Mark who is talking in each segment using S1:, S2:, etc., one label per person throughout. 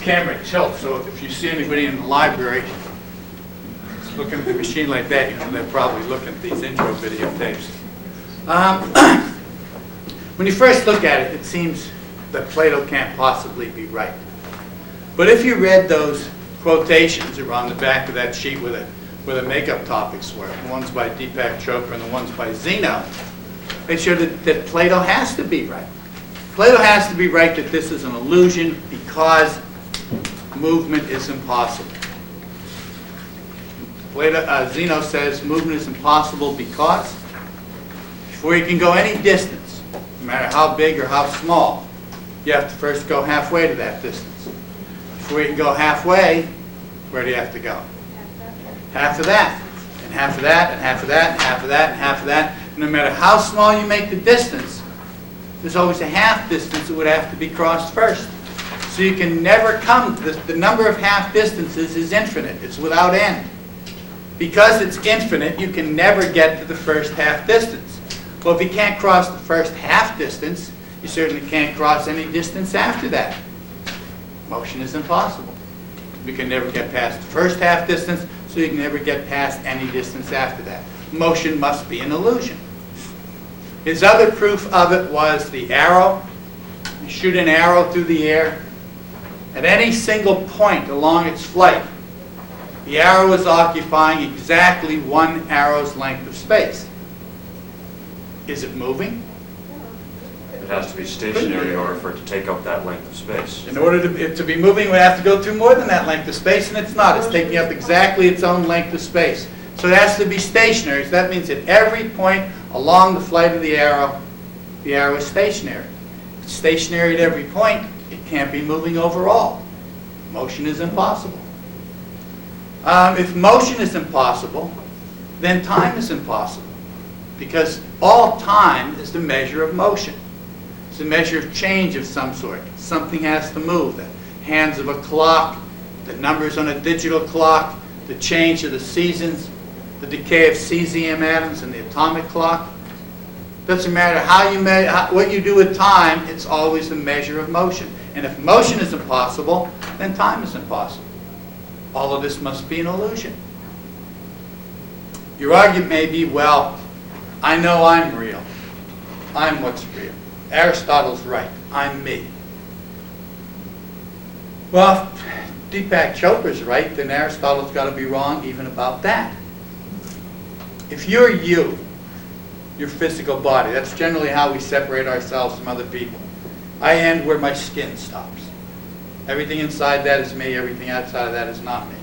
S1: camera tilts, so if you see anybody in the library looking at the machine like that, you know they're probably looking at these intro videotapes. When you first look at it, it seems that Plato can't possibly be right. But if you read those quotations around the back of that sheet where the makeup topics were, the ones by Deepak Chopra and the ones by Zeno, they show that Plato has to be right. Plato has to be right that this is an illusion because movement is impossible. Zeno says movement is impossible because before you can go any distance, no matter how big or how small, you have to first go halfway to that distance. Before you can go halfway, where do you have to go? Half of that, and half of that, and half of that, and half of that, and half of that. And no matter how small you make the distance, there's always a half distance that would have to be crossed first. So you can never come, the number of half distances is infinite. It's without end. Because it's infinite, you can never get to the first half distance. Well, if you can't cross the first half distance, you certainly can't cross any distance after that. Motion is impossible. We can never get past the first half distance, so you can never get past any distance after that. Motion must be an illusion. His other proof of it was the arrow. You shoot an arrow through the air. At any single point along its flight, the arrow is occupying exactly one arrow's length of space. Is it moving?
S2: It has to be stationary in order for it to take up that length of space.
S1: In order to be moving, we have to go through more than that length of space, and it's not. It's taking up exactly its own length of space. So it has to be stationary. So that means at every point along the flight of the arrow is stationary. If it's stationary at every point, it can't be moving overall. Motion is impossible. If motion is impossible, then time is impossible. Because all time is the measure of motion. It's a measure of change of some sort. Something has to move. The hands of a clock, the numbers on a digital clock, the change of the seasons, the decay of cesium atoms in the atomic clock. Doesn't matter how you what you do with time, it's always a measure of motion. And if motion is impossible, then time is impossible. All of this must be an illusion. Your argument may be, well, I know I'm real. I'm what's real. Aristotle's right. I'm me. Well, if Deepak Chopra's right, then Aristotle's got to be wrong even about that. If you're you, your physical body, that's generally how we separate ourselves from other people. I end where my skin stops. Everything inside that is me. Everything outside of that is not me.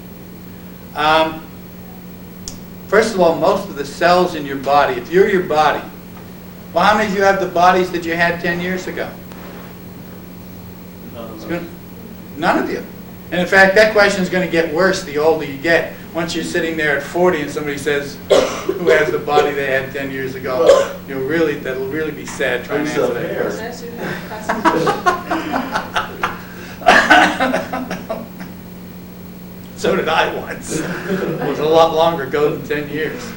S1: First of all, most of the cells in your body, if you're your body, well, how many of you have the bodies that you had 10 years ago? None of you. And in fact, that question is going to get worse the older you get. Once you're sitting there at 40 and somebody says, who has the body they had 10 years ago, that'll really be sad trying to answer that question. So did I once. It was a lot longer ago than 10 years.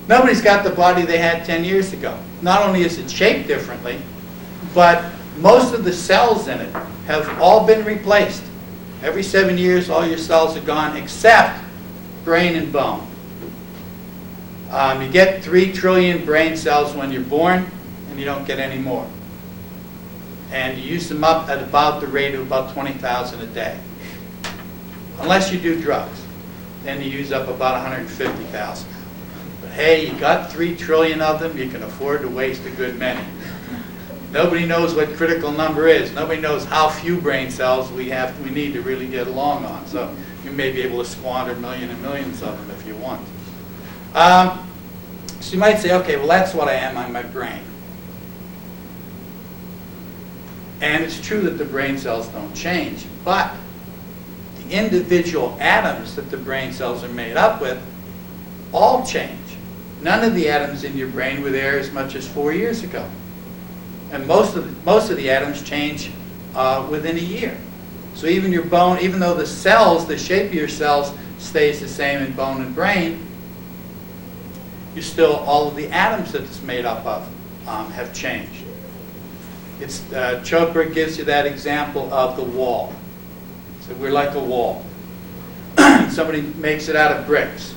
S1: Nobody's got the body they had 10 years ago. Not only is it shaped differently, but most of the cells in it have all been replaced. Every 7 years, all your cells are gone except brain and bone. You get 3 trillion brain cells when you're born, and you don't get any more. And you use them up at about the rate of about 20,000 a day. Unless you do drugs. Then you use up about 150,000. But hey, you got 3 trillion of them, you can afford to waste a good many. Nobody knows what critical number is. Nobody knows how few brain cells we need to really get along on. So you may be able to squander millions and millions of them if you want. So you might say, okay, well that's what I am on my brain. And it's true that the brain cells don't change, but the individual atoms that the brain cells are made up with all change. None of the atoms in your brain were there as much as 4 years ago. And most of the atoms change within a year. So even your bone, even though the cells, the shape of your cells stays the same in bone and brain, you still, all of the atoms that it's made up of have changed. Chopra gives you that example of the wall. that we're like a wall. Somebody makes it out of bricks.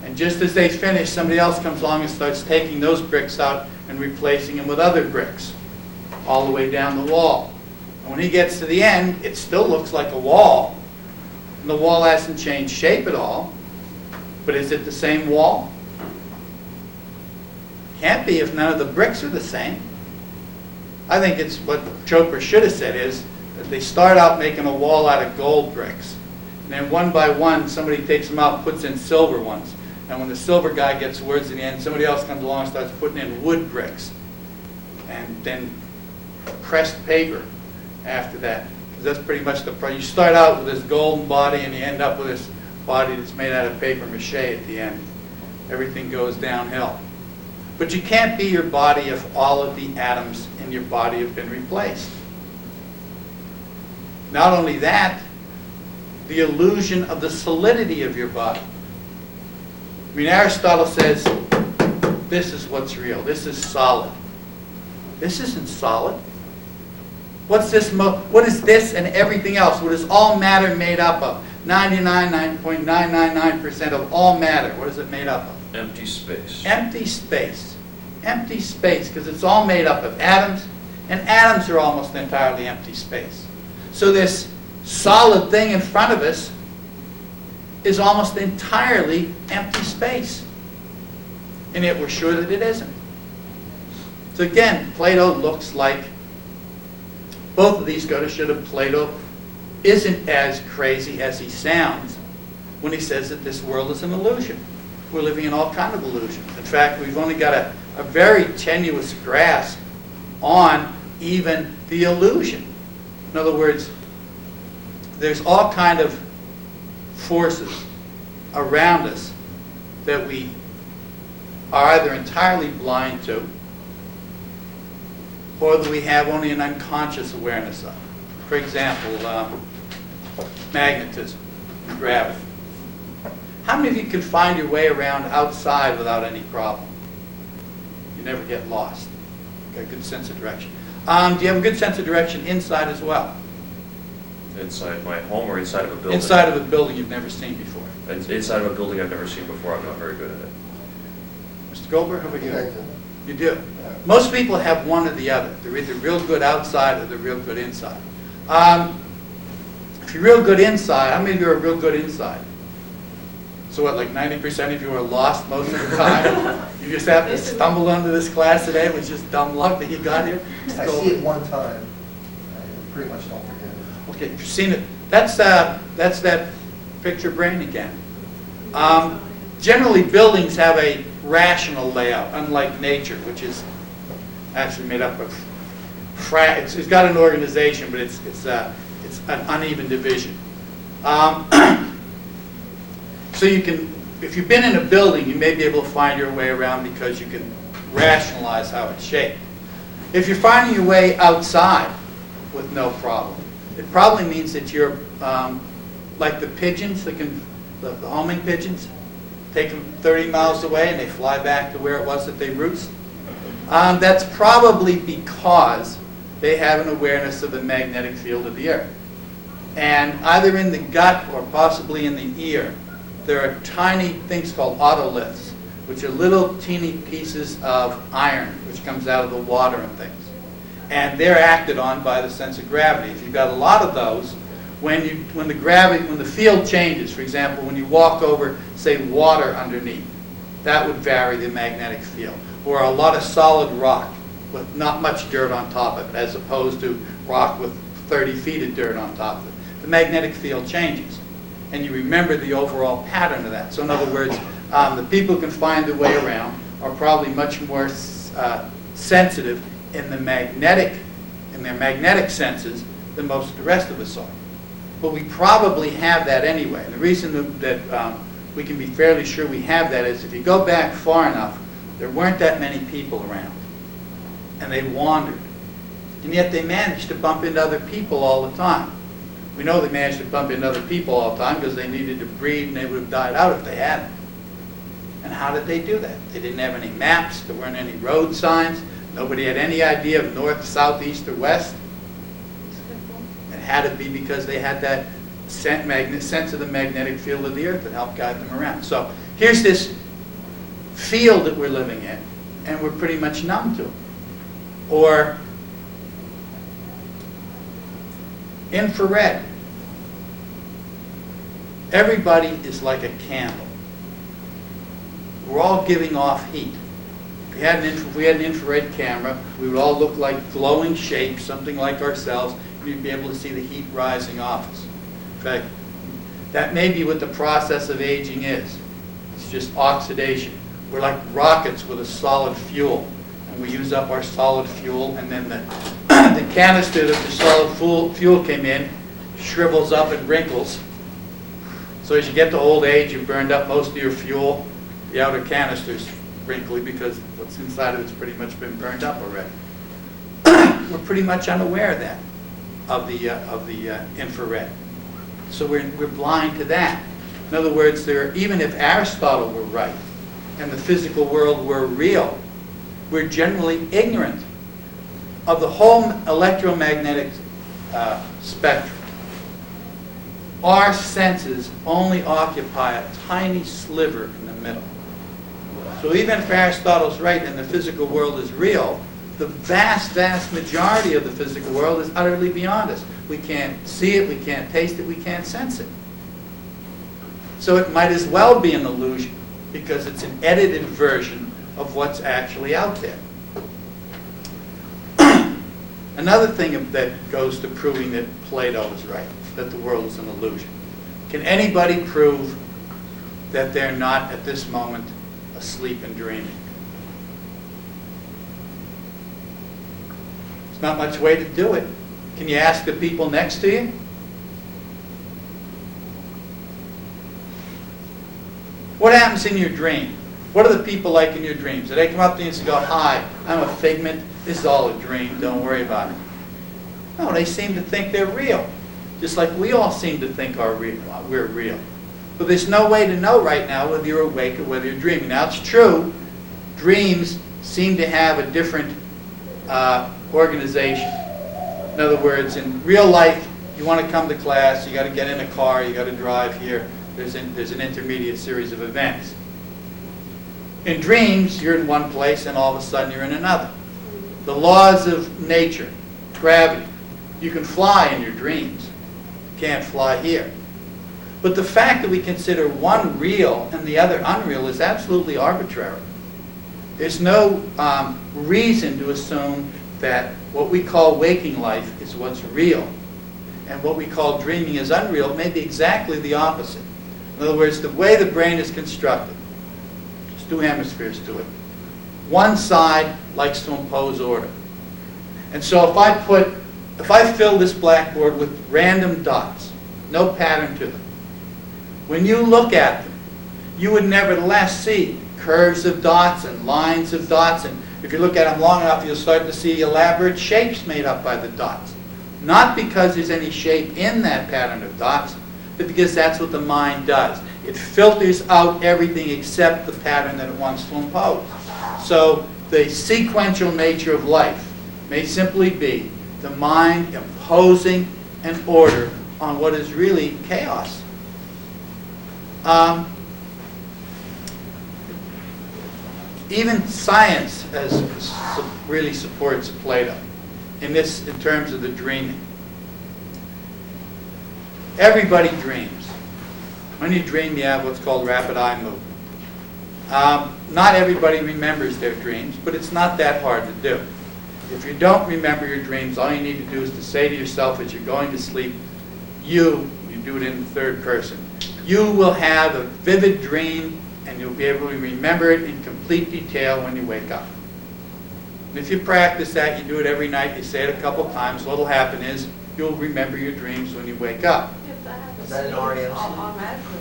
S1: And just as they finish, somebody else comes along and starts taking those bricks out and replacing them with other bricks all the way down the wall. And when he gets to the end, it still looks like a wall. And the wall hasn't changed shape at all. But is it the same wall? Can't be if none of the bricks are the same. I think it's what Chopra should have said is that they start out making a wall out of gold bricks. And then one by one, somebody takes them out and puts in silver ones. And when the silver guy gets words in the end, somebody else comes along and starts putting in wood bricks. And then pressed paper after that. Because that's pretty much you start out with this golden body and you end up with this body that's made out of paper mache at the end. Everything goes downhill. But you can't be your body if all of the atoms in your body have been replaced. Not only that, the illusion of the solidity of your body. I mean, Aristotle says, this is what's real. This is solid. This isn't solid. What's this? What is this and everything else? What is all matter made up of? 99.999% of all matter. What is it made up of?
S2: Empty space.
S1: Empty space. Empty space, because it's all made up of atoms, and atoms are almost entirely empty space. So this solid thing in front of us is almost entirely empty space. And yet we're sure that it isn't. So again, Plato looks like, both of these go to show that Plato isn't as crazy as he sounds when he says that this world is an illusion. We're living in all kinds of illusions. In fact, we've only got a very tenuous grasp on even the illusion. In other words, there's all kind of forces around us that we are either entirely blind to or that we have only an unconscious awareness of. For example, magnetism, gravity. How many of you can find your way around outside without any problem? You never get lost. Got a good sense of direction. Do you have a good sense of direction inside as well?
S2: Inside my home or inside of a building?
S1: Inside of a building you've never seen before.
S2: Inside of a building I've never seen before, I'm not very good at it.
S1: Mr. Goldberg, how about you?
S3: I do.
S1: You do. Most people have one or the other. They're either real good outside or they're real good inside. If you're real good inside, how many of you are real good inside? So what, like 90% of you are lost most of the time? You just have to stumble onto this class today, which is dumb luck that you got here?
S3: I see it one time. I pretty much don't forget it.
S1: Okay, if you've seen it, that's that picture brain again. Generally, buildings have a rational layout, unlike nature, which is actually made up of it's got an organization, but it's an uneven division. So you can, if you've been in a building, you may be able to find your way around because you can rationalize how it's shaped. If you're finding your way outside with no problem, it probably means that you're like the pigeons, the homing pigeons, take them 30 miles away and they fly back to where it was that they roost. That's probably because they have an awareness of the magnetic field of the earth. And either in the gut or possibly in the ear, there are tiny things called otoliths, which are little teeny pieces of iron which comes out of the water and things. And they're acted on by the sense of gravity. If you've got a lot of those, when the field changes, for example, when you walk over, say, water underneath, that would vary the magnetic field. Or a lot of solid rock with not much dirt on top of it, as opposed to rock with 30 feet of dirt on top of it. The magnetic field changes. And you remember the overall pattern of that. So in other words, the people who can find their way around are probably much more sensitive in their magnetic senses than most of the rest of us are. But we probably have that anyway. And the reason that we can be fairly sure we have that is if you go back far enough, there weren't that many people around. And they wandered. And yet they managed to bump into other people all the time. We know they managed to bump into other people all the time because they needed to breed and they would have died out if they hadn't. And how did they do that? They didn't have any maps. There weren't any road signs. Nobody had any idea of north, south, east, or west. It had to be because they had that sense of the magnetic field of the earth and help guide them around. So here's this field that we're living in, and we're pretty much numb to it. Or infrared. Everybody is like a candle. We're all giving off heat. If we had an infrared camera, we would all look like glowing shapes, something like ourselves, and you'd be able to see the heat rising off us. In fact, that may be what the process of aging is. It's just oxidation. We're like rockets with a solid fuel, and we use up our solid fuel, and then the canister that the solid fuel came in shrivels up and wrinkles. So as you get to old age, you've burned up most of your fuel. The outer canister's wrinkly because what's inside of it's pretty much been burned up already. We're pretty much unaware of that, of the infrared. So we're blind to that. In other words, even if Aristotle were right and the physical world were real, we're generally ignorant of the whole electromagnetic spectrum. Our senses only occupy a tiny sliver in the middle. So even if Aristotle's right and the physical world is real, the vast, vast majority of the physical world is utterly beyond us. We can't see it, we can't taste it, we can't sense it. So it might as well be an illusion because it's an edited version of what's actually out there. Another thing that goes to proving that Plato was right, that the world is an illusion. Can anybody prove that they're not at this moment asleep and dreaming? There's not much way to do it. Can you ask the people next to you? What happens in your dream? What are the people like in your dreams? Do they come up to you and go, "Hi, I'm a figment. This is all a dream. Don't worry about it." No, they seem to think they're real. Just like we all seem to think we're real. But there's no way to know right now whether you're awake or whether you're dreaming. Now, it's true, dreams seem to have a different organization. In other words, in real life, you want to come to class, you got to get in a car, you got to drive here. There's an intermediate series of events. In dreams, you're in one place and all of a sudden you're in another. The laws of nature, gravity. You can fly in your dreams. You can't fly here. But the fact that we consider one real and the other unreal is absolutely arbitrary. There's no reason to assume that what we call waking life is what's real and what we call dreaming is unreal. It may be exactly the opposite. In other words, the way the brain is constructed, there's two hemispheres to it. One side likes to impose order. And so if I fill this blackboard with random dots, no pattern to them, when you look at them, you would nevertheless see curves of dots and lines of dots. And if you look at them long enough, you'll start to see elaborate shapes made up by the dots. Not because there's any shape in that pattern of dots, but because that's what the mind does. It filters out everything except the pattern that it wants to impose. So the sequential nature of life may simply be the mind imposing an order on what is really chaos. Even science really supports Plato in terms of the dreaming. Everybody dreams. When you dream, you have what's called rapid eye movement. Not everybody remembers their dreams, but it's not that hard to do. If you don't remember your dreams, all you need to do is to say to yourself as you're going to sleep, you do it in the third person, you will have a vivid dream and you'll be able to remember it in complete detail when you wake up. And if you practice that, you do it every night, you say it a couple times, what'll happen is you'll remember your dreams when you wake up.
S3: Is that an REM sleep?
S4: Automatically.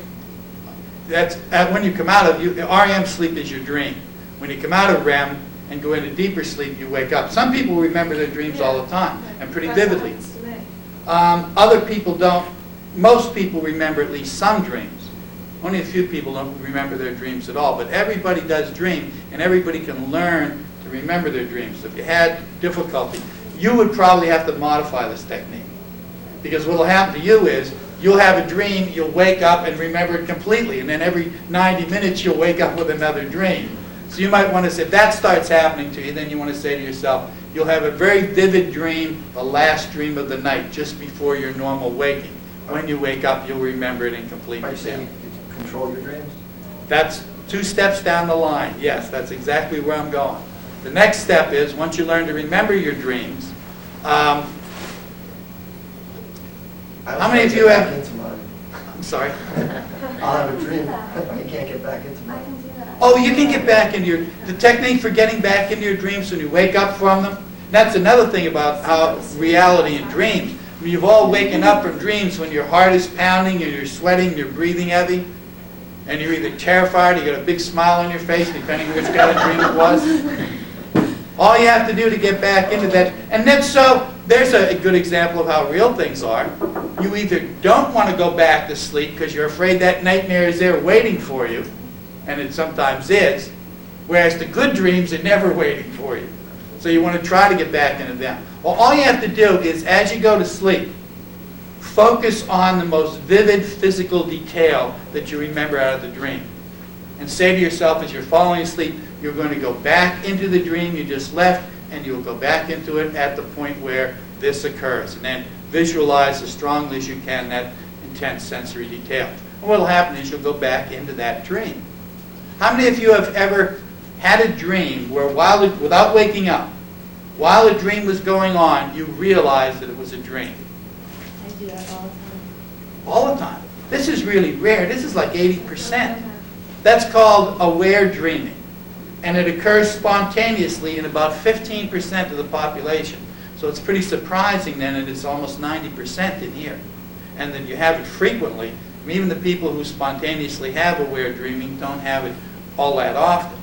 S1: That's when you come out of REM sleep is your dream. When you come out of REM and go into deeper sleep, you wake up. Some people remember their dreams all the time and pretty vividly.
S4: That's what happens to me.
S1: Other people don't. Most people remember at least some dreams. Only a few people don't remember their dreams at all. But everybody does dream, and everybody can learn to remember their dreams. So if you had difficulty, you would probably have to modify this technique. Because what will happen to you is
S4: you'll have a dream, you'll wake up and remember it completely, and then every 90 minutes you'll wake up with another dream. So you might want to say, if that starts happening to you, then you want to say to yourself, you'll have a very vivid dream, the last dream of the night, just before your normal waking. When you wake up, you'll remember it in complete
S3: Are you saying
S4: detail.
S3: you control your dreams?
S4: That's 2 steps down the line. Yes, that's exactly where I'm going. The next step is, once you learn to remember your dreams, how many of you have... I'm sorry?
S3: I'll have a dream, I can't get back into
S5: I
S3: mine.
S5: can do that.
S4: Oh, you can get back into your... The technique for getting back into your dreams when you wake up from them, that's another thing about how reality and dreams. I mean, you've all waken up from dreams when your heart is pounding, and you're sweating, you're breathing heavy, and you're either terrified or you got a big smile on your face, depending which kind of dream it was. All you have to do to get back into that, and then so, there's a good example of how real things are. You either don't want to go back to sleep because you're afraid that nightmare is there waiting for you, and it sometimes is, whereas the good dreams are never waiting for you. So you want to try to get back into them. Well, all you have to do is, as you go to sleep, focus on the most vivid physical detail that you remember out of the dream. And say to yourself, as you're falling asleep, you're going to go back into the dream you just left, and you'll go back into it at the point where this occurs. And then visualize as strongly as you can that intense sensory detail. And what will happen is you'll go back into that dream. How many of you have ever had a dream where, without waking up, while a dream was going on, you realized that it was a dream?
S5: I do that all the time.
S4: All the time. This is really rare. This is like 80%. That's called aware dreaming. And it occurs spontaneously in about 15% of the population. So it's pretty surprising then that it's almost 90% in here. And that you have it frequently. I mean, even the people who spontaneously have aware dreaming don't have it all that often.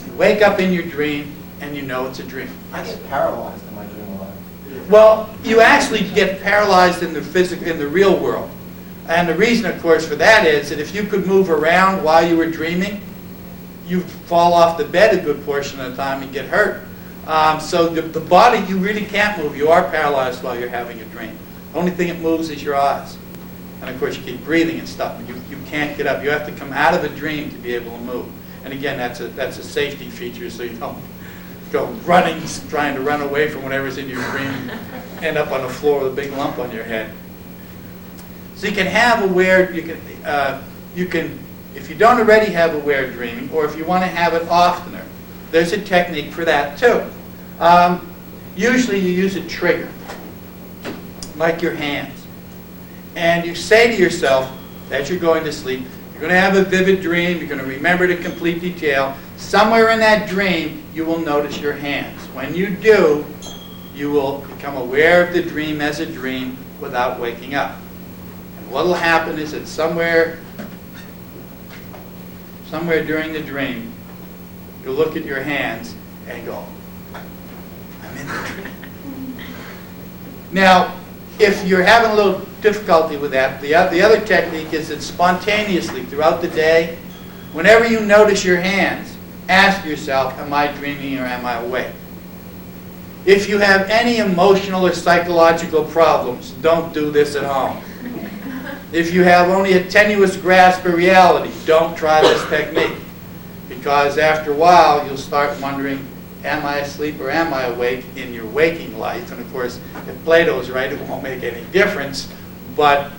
S4: You wake up in your dream and you know it's a dream.
S3: I get paralyzed in my dream a lot.
S4: Well, you actually get paralyzed in the real world. And the reason, of course, for that is that if you could move around while you were dreaming, you fall off the bed a good portion of the time and get hurt. So the body, you really can't move. You are paralyzed while you're having a dream. The only thing that moves is your eyes. And of course, you keep breathing and stuff, but you can't get up. You have to come out of a dream to be able to move. And again, that's a safety feature, so you don't go running, trying to run away from whatever's in your dream, and end up on the floor with a big lump on your head. So you can have aware, you can, if you don't already have aware dreaming, or if you want to have it oftener, there's a technique for that too. Usually you use a trigger, like your hands. And you say to yourself, as you're going to sleep, you're going to have a vivid dream, you're going to remember it in complete detail. Somewhere in that dream, you will notice your hands. When you do, you will become aware of the dream as a dream without waking up. And what will happen is that somewhere during the dream, you'll look at your hands and go, I'm in the dream. Now, if you're having a little difficulty with that, the other technique is that spontaneously throughout the day, whenever you notice your hands, ask yourself, am I dreaming or am I awake? If you have any emotional or psychological problems, don't do this at home. If you have only a tenuous grasp of reality, don't try this technique. Because after a while, you'll start wondering, am I asleep or am I awake in your waking life? And of course, if Plato's right, it won't make any difference. But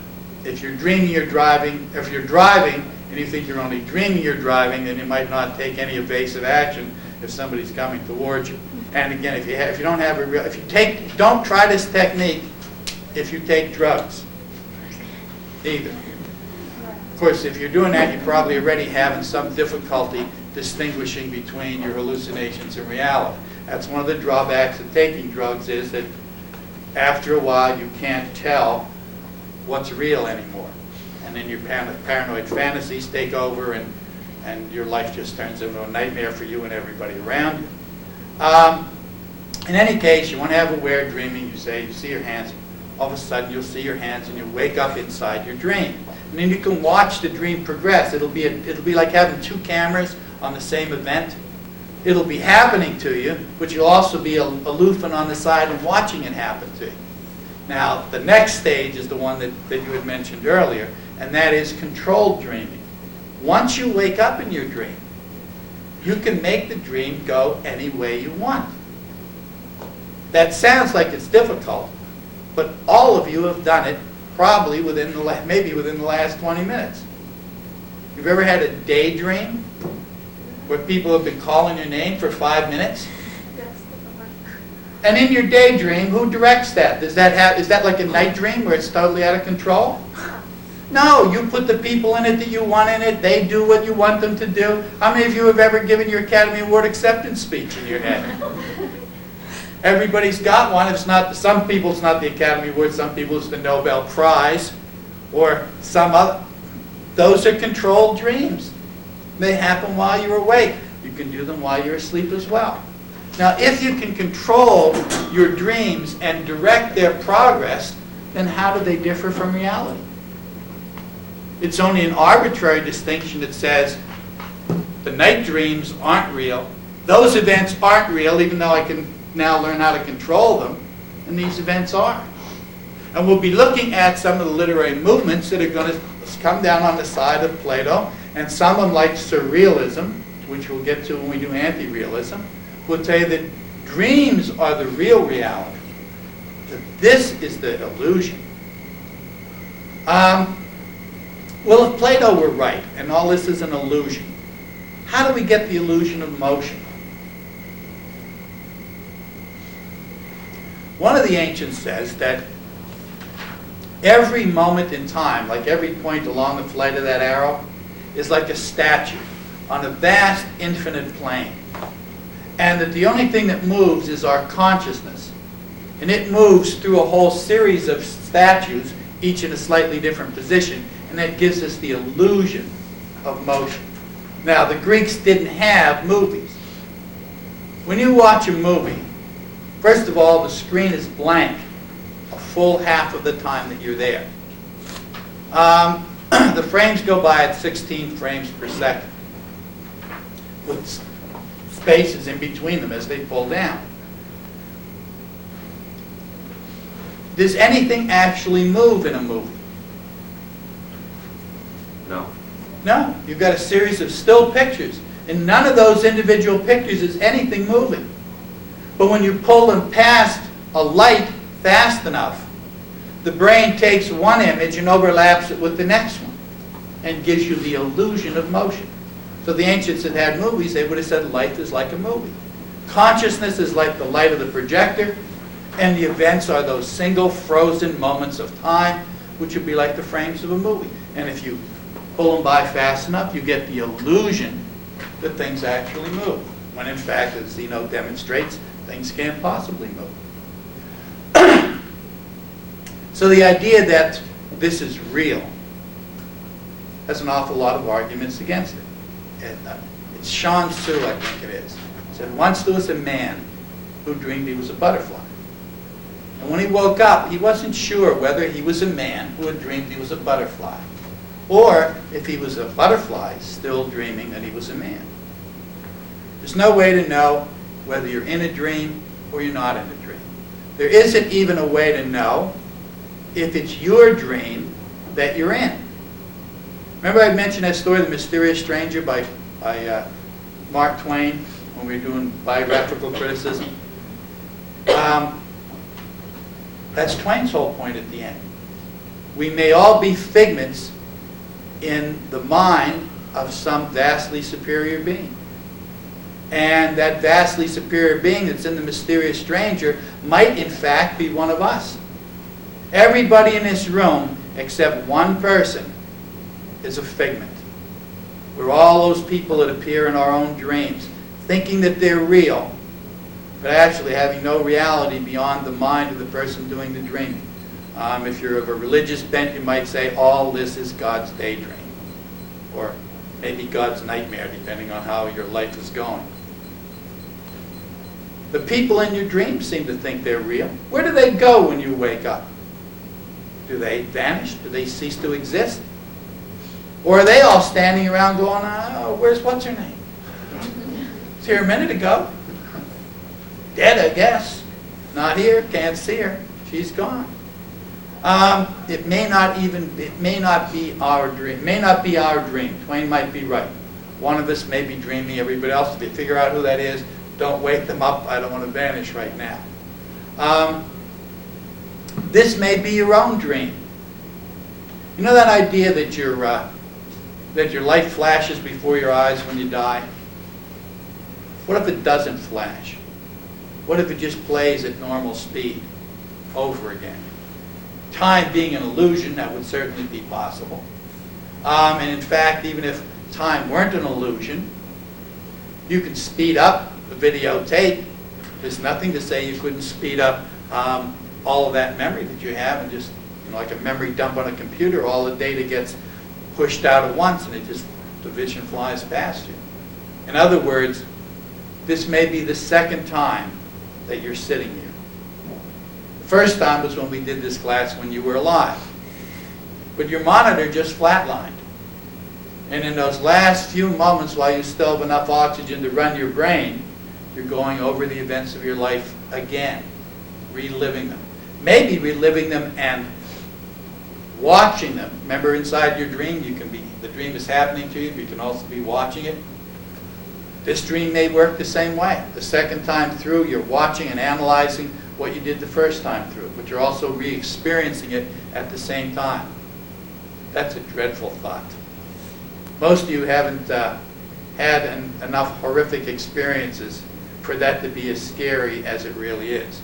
S4: if you're dreaming you're driving, if you're driving and you think you're only dreaming you're driving, then you might not take any evasive action if somebody's coming towards you. And again, if you don't have a real, don't try this technique if you take drugs either. Of course, if you're doing that, you're probably already having some difficulty distinguishing between your hallucinations and reality. That's one of the drawbacks of taking drugs, is that after a while you can't tell what's real anymore. And then your paranoid fantasies take over, and your life just turns into a nightmare for you and everybody around you. In any case, you want to have aware dreaming. You see your hands. All of a sudden, you'll see your hands, and you wake up inside your dream. And then you can watch the dream progress. It'll be like having two cameras on the same event. It'll be happening to you, but you'll also be aloof and on the side and watching it happen to you. Now, the next stage is the one that you had mentioned earlier, and that is controlled dreaming. Once you wake up in your dream, you can make the dream go any way you want. That sounds like it's difficult, but all of you have done it probably maybe within the last 20 minutes. You've ever had a daydream where people have been calling your name for 5 minutes? And in your daydream, who directs that? Is that like a night dream where it's totally out of control? No, you put the people in it that you want in it. They do what you want them to do. How many of you have ever given your Academy Award acceptance speech in your head? Everybody's got one. Some people it's not the Academy Award. Some people it's the Nobel Prize, or some other. Those are controlled dreams. They happen while you're awake. You can do them while you're asleep as well. Now, if you can control your dreams and direct their progress, then how do they differ from reality? It's only an arbitrary distinction that says the night dreams aren't real. Those events aren't real, even though I can now learn how to control them, and these events are. And we'll be looking at some of the literary movements that are going to come down on the side of Plato, and some of them, like surrealism, which we'll get to when we do anti-realism, will tell you that dreams are the real reality, that this is the illusion. Well, if Plato were right, and all this is an illusion, how do we get the illusion of motion? One of the ancients says that every moment in time, like every point along the flight of that arrow, is like a statue on a vast, infinite plane. And that the only thing that moves is our consciousness. And it moves through a whole series of statues, each in a slightly different position, and that gives us the illusion of motion. Now, the Greeks didn't have movies. When you watch a movie, first of all, the screen is blank a full half of the time that you're there. The frames go by at 16 frames per second, with spaces in between them as they pull down. Does anything actually move in a movie?
S2: No.
S4: No. You've got a series of still pictures, and none of those individual pictures is anything moving. But when you pull them past a light fast enough, the brain takes one image and overlaps it with the next one and gives you the illusion of motion. So the ancients that had movies, they would have said life is like a movie. Consciousness is like the light of the projector, and the events are those single frozen moments of time, which would be like the frames of a movie. And if you pull them by fast enough, you get the illusion that things actually move, when in fact, as Zeno demonstrates, things can't possibly move. So the idea that this is real has an awful lot of arguments against it. It's Sean Tzu, I think it is. He said, once there was a man who dreamed he was a butterfly. And when he woke up, he wasn't sure whether he was a man who had dreamed he was a butterfly, or if he was a butterfly still dreaming that he was a man. There's no way to know whether you're in a dream or you're not in a dream. There isn't even a way to know if it's your dream that you're in. Remember I mentioned that story, The Mysterious Stranger, by Mark Twain, when we were doing biographical criticism? That's Twain's whole point at the end. We may all be figments in the mind of some vastly superior being. And that vastly superior being that's in the mysterious stranger might in fact be one of us. Everybody in this room, except one person, is a figment. We're all those people that appear in our own dreams, thinking that they're real, but actually having no reality beyond the mind of the person doing the dreaming. If you're of a religious bent, you might say all this is God's daydream, or maybe God's nightmare, depending on how your life is going. The people in your dreams seem to think they're real. Where do they go when you wake up? Do they vanish? Do they cease to exist? Or are they all standing around going, oh, where's what's her name? Was here a minute ago. Dead, I guess. Not here, can't see her. She's gone. It may not be our dream, may not be our dream. Twain might be right. One of us may be dreaming, everybody else, if you figure out who that is, don't wake them up, I don't want to vanish right now. This may be your own dream. You know that idea that your life flashes before your eyes when you die? What if it doesn't flash? What if it just plays at normal speed over again? Time being an illusion, that would certainly be possible. And in fact, even if time weren't an illusion, you could speed up the videotape. There's nothing to say you couldn't speed up all of that memory that you have, and just, like a memory dump on a computer, all the data gets pushed out at once and the vision flies past you. In other words, this may be the second time that you're sitting here. The first time was when we did this class when you were alive. But your monitor just flatlined. And in those last few moments while you still have enough oxygen to run your brain, you're going over the events of your life again, reliving them. Maybe reliving them and watching them. Remember, inside your dream, the dream is happening to you, but you can also be watching it. This dream may work the same way. The second time through, you're watching and analyzing what you did the first time through, but you're also re-experiencing it at the same time. That's a dreadful thought. Most of you haven't had enough horrific experiences for that to be as scary as it really is.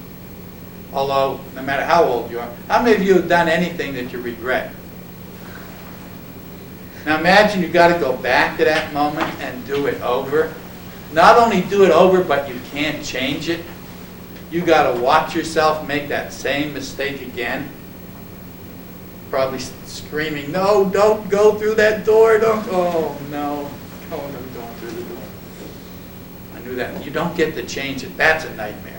S4: Although, no matter how old you are, how many of you have done anything that you regret? Now imagine you've got to go back to that moment and do it over. Not only do it over, but you can't change it. You've got to watch yourself make that same mistake again. Probably screaming, no, don't go through that door, don't, oh no, oh, I'm going through the door. I knew that. You don't get to change it. That's a nightmare.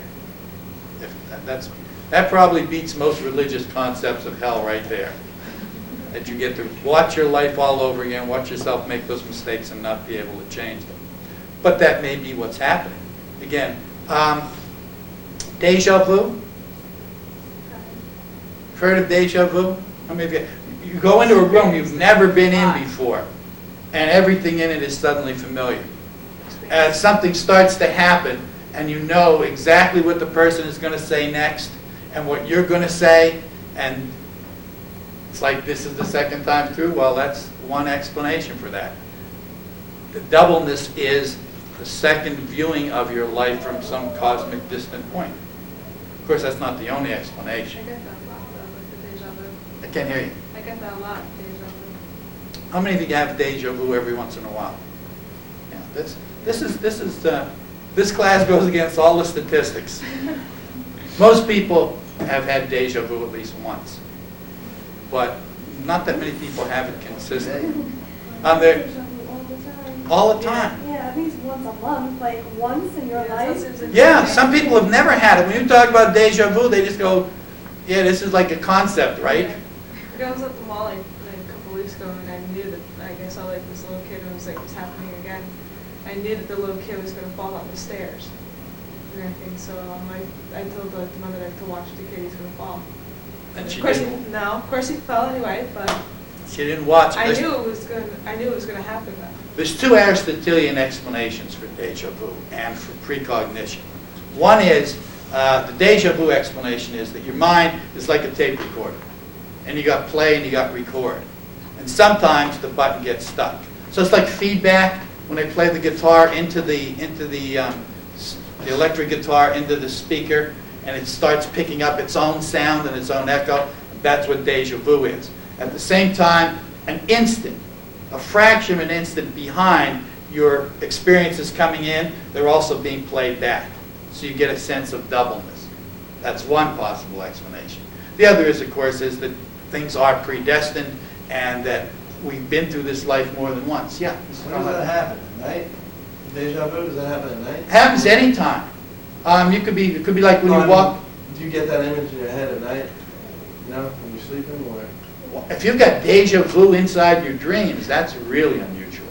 S4: That probably beats most religious concepts of hell right there. That you get to watch your life all over again, watch yourself make those mistakes and not be able to change them. But that may be what's happening. Again, deja vu? Heard of deja vu? How many of you go into a room you've never been in before, and everything in it is suddenly familiar. As something starts to happen, and you know exactly what the person is going to say next, and what you're going to say, and it's like this is the second time through. Well, that's one explanation for that. The doubleness is the second viewing of your life from some cosmic distant point. Of course, that's not the only
S6: I
S4: explanation.
S6: get that a lot, though, with the deja vu.
S4: I can't hear you.
S6: I get that a lot, deja vu.
S4: How many of you have deja vu every once in a while? Yeah, this class goes against all the statistics. Most people have had deja vu at least once, but not that many people have it consistently. There, all the time.
S5: Yeah, at least once a month, like once in your
S6: Yeah,
S5: life.
S6: so it's
S4: Yeah, some people have never had it. When you talk about deja vu, they just go, yeah, this is like a concept, right?
S6: I was at the mall like a couple weeks ago, and I knew that, like, I saw like this little kid who was like, it's happening again. I knew that the little kid was going to fall down the stairs and everything, so I told the mother to watch the kid, he's going to fall.
S4: And she
S6: Of course,
S4: didn't.
S6: of course he fell anyway, but
S4: She didn't watch it.
S6: I knew it was going to happen though.
S4: There's two Aristotelian explanations for deja vu and for precognition. One is, the deja vu explanation is that your mind is like a tape recorder. And you got play and you got record. And sometimes the button gets stuck. So it's like feedback when they play the guitar into the electric guitar into the speaker, and it starts picking up its own sound and its own echo. That's what deja vu is. At the same time, an instant, a fraction of an instant behind your experiences coming in, they're also being played back. So you get a sense of doubleness. That's one possible explanation. The other is, of course, is that things are predestined and that we've been through this life more than once. Yeah. Mr.
S3: When does
S4: Conrad.
S3: that happen? At night? Deja vu, does that happen at night?
S4: It happens anytime. It could be like when you walk.
S3: Do you get that image in your head at night? You know, when you're sleeping, or?
S4: If you've got deja vu inside your dreams, that's really unusual.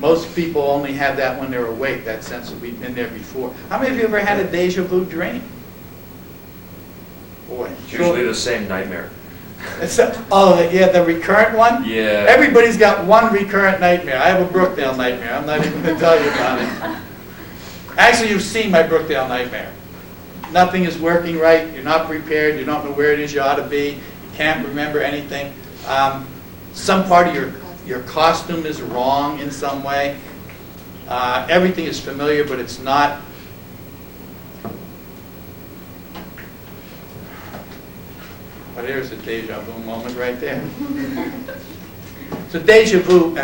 S4: Most people only have that when they're awake, that sense that we've been there before. How many of you ever had a deja vu dream? Boy,
S2: It's usually the same nightmare.
S4: Oh, yeah, the recurrent one?
S2: Yeah.
S4: Everybody's got one recurrent nightmare. I have a Brookdale nightmare. I'm not even going to tell you about it. Actually, you've seen my Brookdale nightmare. Nothing is working right. You're not prepared. You don't know where it is you ought to be. You can't remember anything. Some part of your costume is wrong in some way. Everything is familiar, but it's not. But there's a deja vu moment right there. So deja vu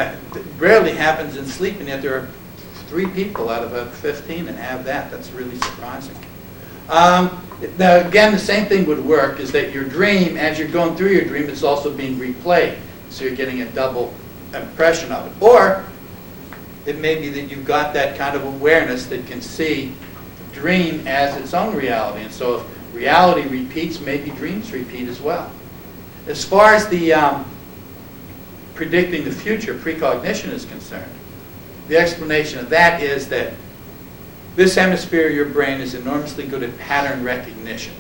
S4: rarely happens in sleep, and yet there are 3 people out of 15 that have that. That's really surprising. Now again, the same thing would work, is that your dream, as you're going through your dream, is also being replayed. So you're getting a double impression of it. Or it may be that you've got that kind of awareness that can see the dream as its own reality. And so if reality repeats, maybe dreams repeat as well. As far as the predicting the future, precognition is concerned, the explanation of that is that this hemisphere of your brain is enormously good at pattern recognition.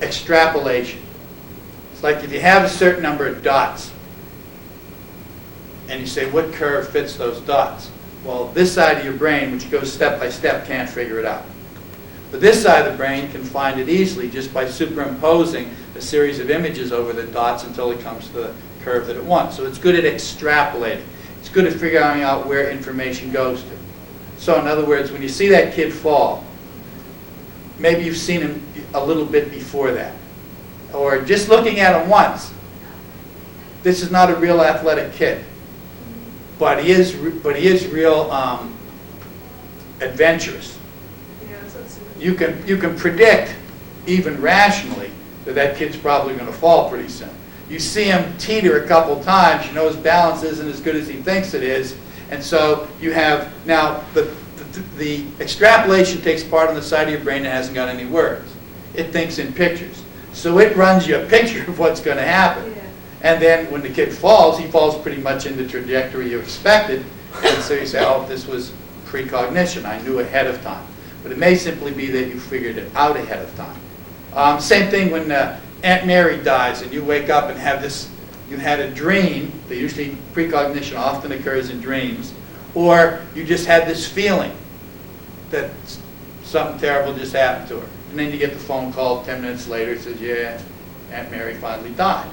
S4: Extrapolation. It's like if you have a certain number of dots, and you say, what curve fits those dots? Well, this side of your brain, which goes step by step, can't figure it out. But this side of the brain can find it easily just by superimposing a series of images over the dots until it comes to the curve that it wants. So it's good at extrapolating. It's good at figuring out where information goes to. So in other words, when you see that kid fall, maybe you've seen him a little bit before that. Or just looking at him once, this is not a real athletic kid. But he is real adventurous.
S6: Yeah, so that's
S4: You can predict, even rationally, that kid's probably going to fall pretty soon. You see him teeter a couple times, you know his balance isn't as good as he thinks it is, and so you have, now the extrapolation takes part on the side of your brain that hasn't got any words. It thinks in pictures. So it runs you a picture of what's going to happen.
S6: Yeah.
S4: And then when the kid falls, he falls pretty much in the trajectory you expected, and so you say, oh, this was precognition, I knew ahead of time. But it may simply be that you figured it out ahead of time. Same thing when Aunt Mary dies and you wake up and have this, you had a dream, that usually precognition often occurs in dreams, or you just had this feeling that something terrible just happened to her. And then you get the phone call 10 minutes later, it says, yeah, Aunt Mary finally died.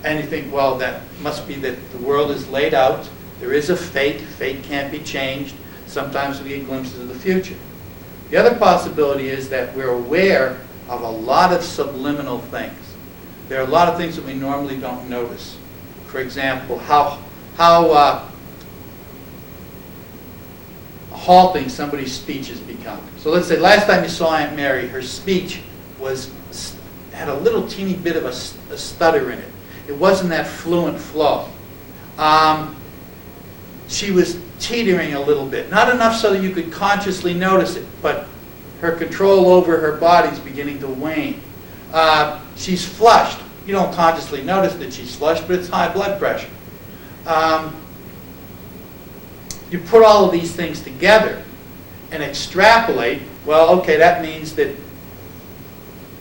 S4: And you think, well, that must be that the world is laid out, there is a fate, fate can't be changed, sometimes we get glimpses of the future. The other possibility is that we're aware of a lot of subliminal things. There are a lot of things that we normally don't notice. For example, how halting somebody's speech has become. So let's say last time you saw Aunt Mary, her speech had a little teeny bit of a stutter in it. It wasn't that fluent flow. She was teetering a little bit. Not enough so that you could consciously notice it, but her control over her body's beginning to wane. She's flushed. You don't consciously notice that she's flushed, but it's high blood pressure. You put all of these things together and extrapolate, well, okay, that means that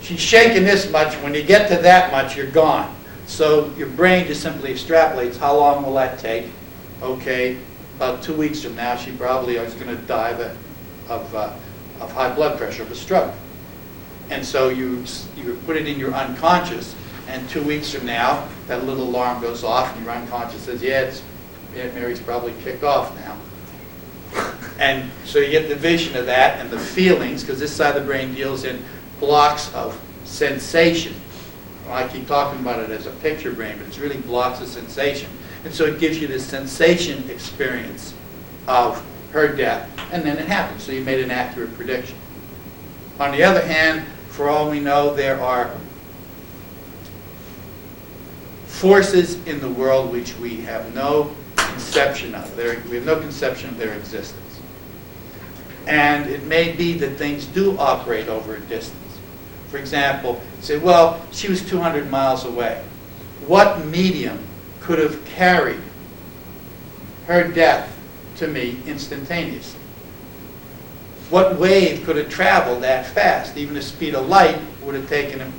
S4: she's shaking this much. When you get to that much, you're gone. So your brain just simply extrapolates. How long will that take? Okay, about 2 weeks from now, she probably is going to die of high blood pressure, of a stroke. And so you put it in your unconscious, and 2 weeks from now, that little alarm goes off, and your unconscious says, yeah, Aunt Mary's probably kicked off now. And so you get the vision of that and the feelings, because this side of the brain deals in blocks of sensation. Well, I keep talking about it as a picture brain, but it's really blocks of sensation. And so it gives you this sensation experience of her death, and then it happens. So you made an accurate prediction. On the other hand, for all we know, there are forces in the world which we have no conception of. We have no conception of their existence. And it may be that things do operate over a distance. For example, say, well, she was 200 miles away. What medium could have carried her death to me instantaneously? What wave could have traveled that fast? Even the speed of light would have taken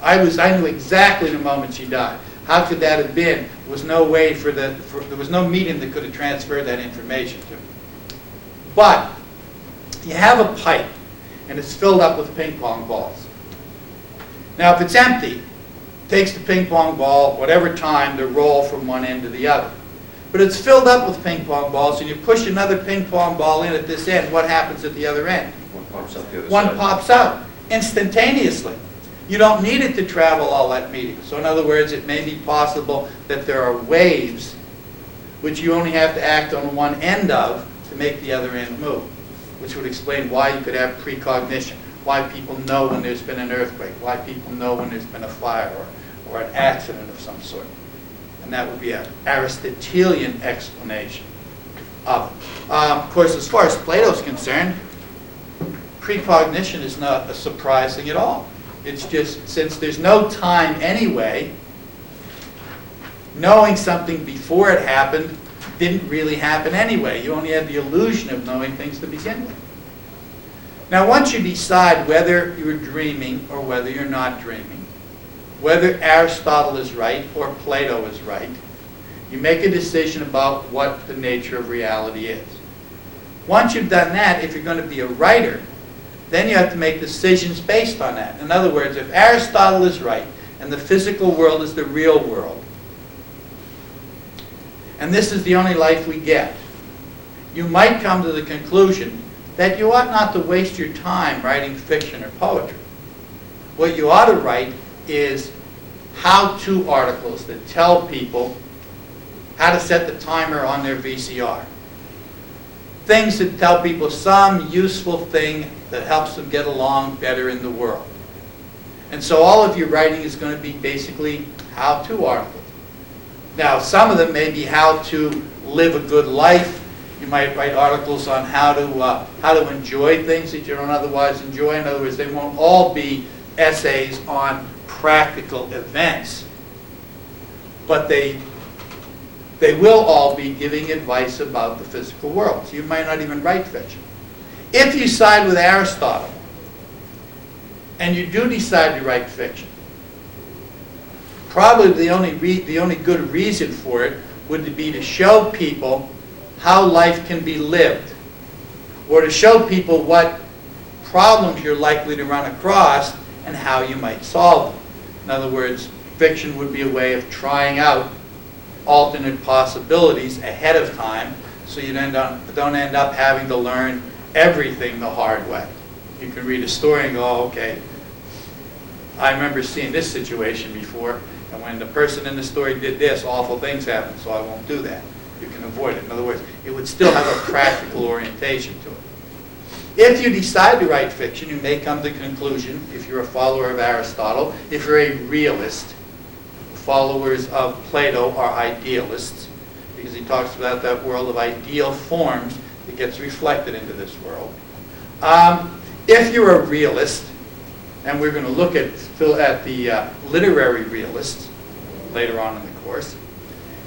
S4: I knew exactly the moment she died. How could that have been? There was no way there was no medium that could have transferred that information to me. But you have a pipe, and it's filled up with ping pong balls. Now, if it's empty, it takes the ping pong ball whatever time to roll from one end to the other. But it's filled up with ping pong balls, and you push another ping pong ball in at this end. What happens at the other end?
S2: One pops up the other
S4: One
S2: side.
S4: pops out instantaneously. You don't need it to travel all that medium. So in other words, it may be possible that there are waves which you only have to act on one end of to make the other end move, which would explain why you could have precognition, why people know when there's been an earthquake, why people know when there's been a fire or an accident of some sort. And that would be an Aristotelian explanation of it. Of course, as far as Plato's concerned, precognition is not surprising at all. It's just, since there's no time anyway, knowing something before it happened didn't really happen anyway. You only had the illusion of knowing things to begin with. Now, once you decide whether you're dreaming or whether you're not dreaming, whether Aristotle is right or Plato is right, you make a decision about what the nature of reality is. Once you've done that, if you're going to be a writer, then you have to make decisions based on that. In other words, if Aristotle is right and the physical world is the real world, and this is the only life we get, you might come to the conclusion that you ought not to waste your time writing fiction or poetry. What you ought to write is how-to articles that tell people how to set the timer on their VCR. Things that tell people some useful thing that helps them get along better in the world. And so all of your writing is going to be basically how-to articles. Now, some of them may be how to live a good life. You might write articles on how to enjoy things that you don't otherwise enjoy. In other words, they won't all be essays on practical events, but they will all be giving advice about the physical world. So you might not even write fiction. If you side with Aristotle, and you do decide to write fiction, probably the only good reason for it would be to show people how life can be lived, or to show people what problems you're likely to run across and how you might solve them. In other words, fiction would be a way of trying out alternate possibilities ahead of time, so you don't end up having to learn everything the hard way. You can read a story and go, oh, okay, I remember seeing this situation before, and when the person in the story did this, awful things happened, so I won't do that. You can avoid it. In other words, it would still have a practical orientation to it. If you decide to write fiction, you may come to the conclusion, if you're a follower of Aristotle, if you're a realist, followers of Plato are idealists, because he talks about that world of ideal forms that gets reflected into this world. If you're a realist, and we're going to look at the literary realists later on in the course,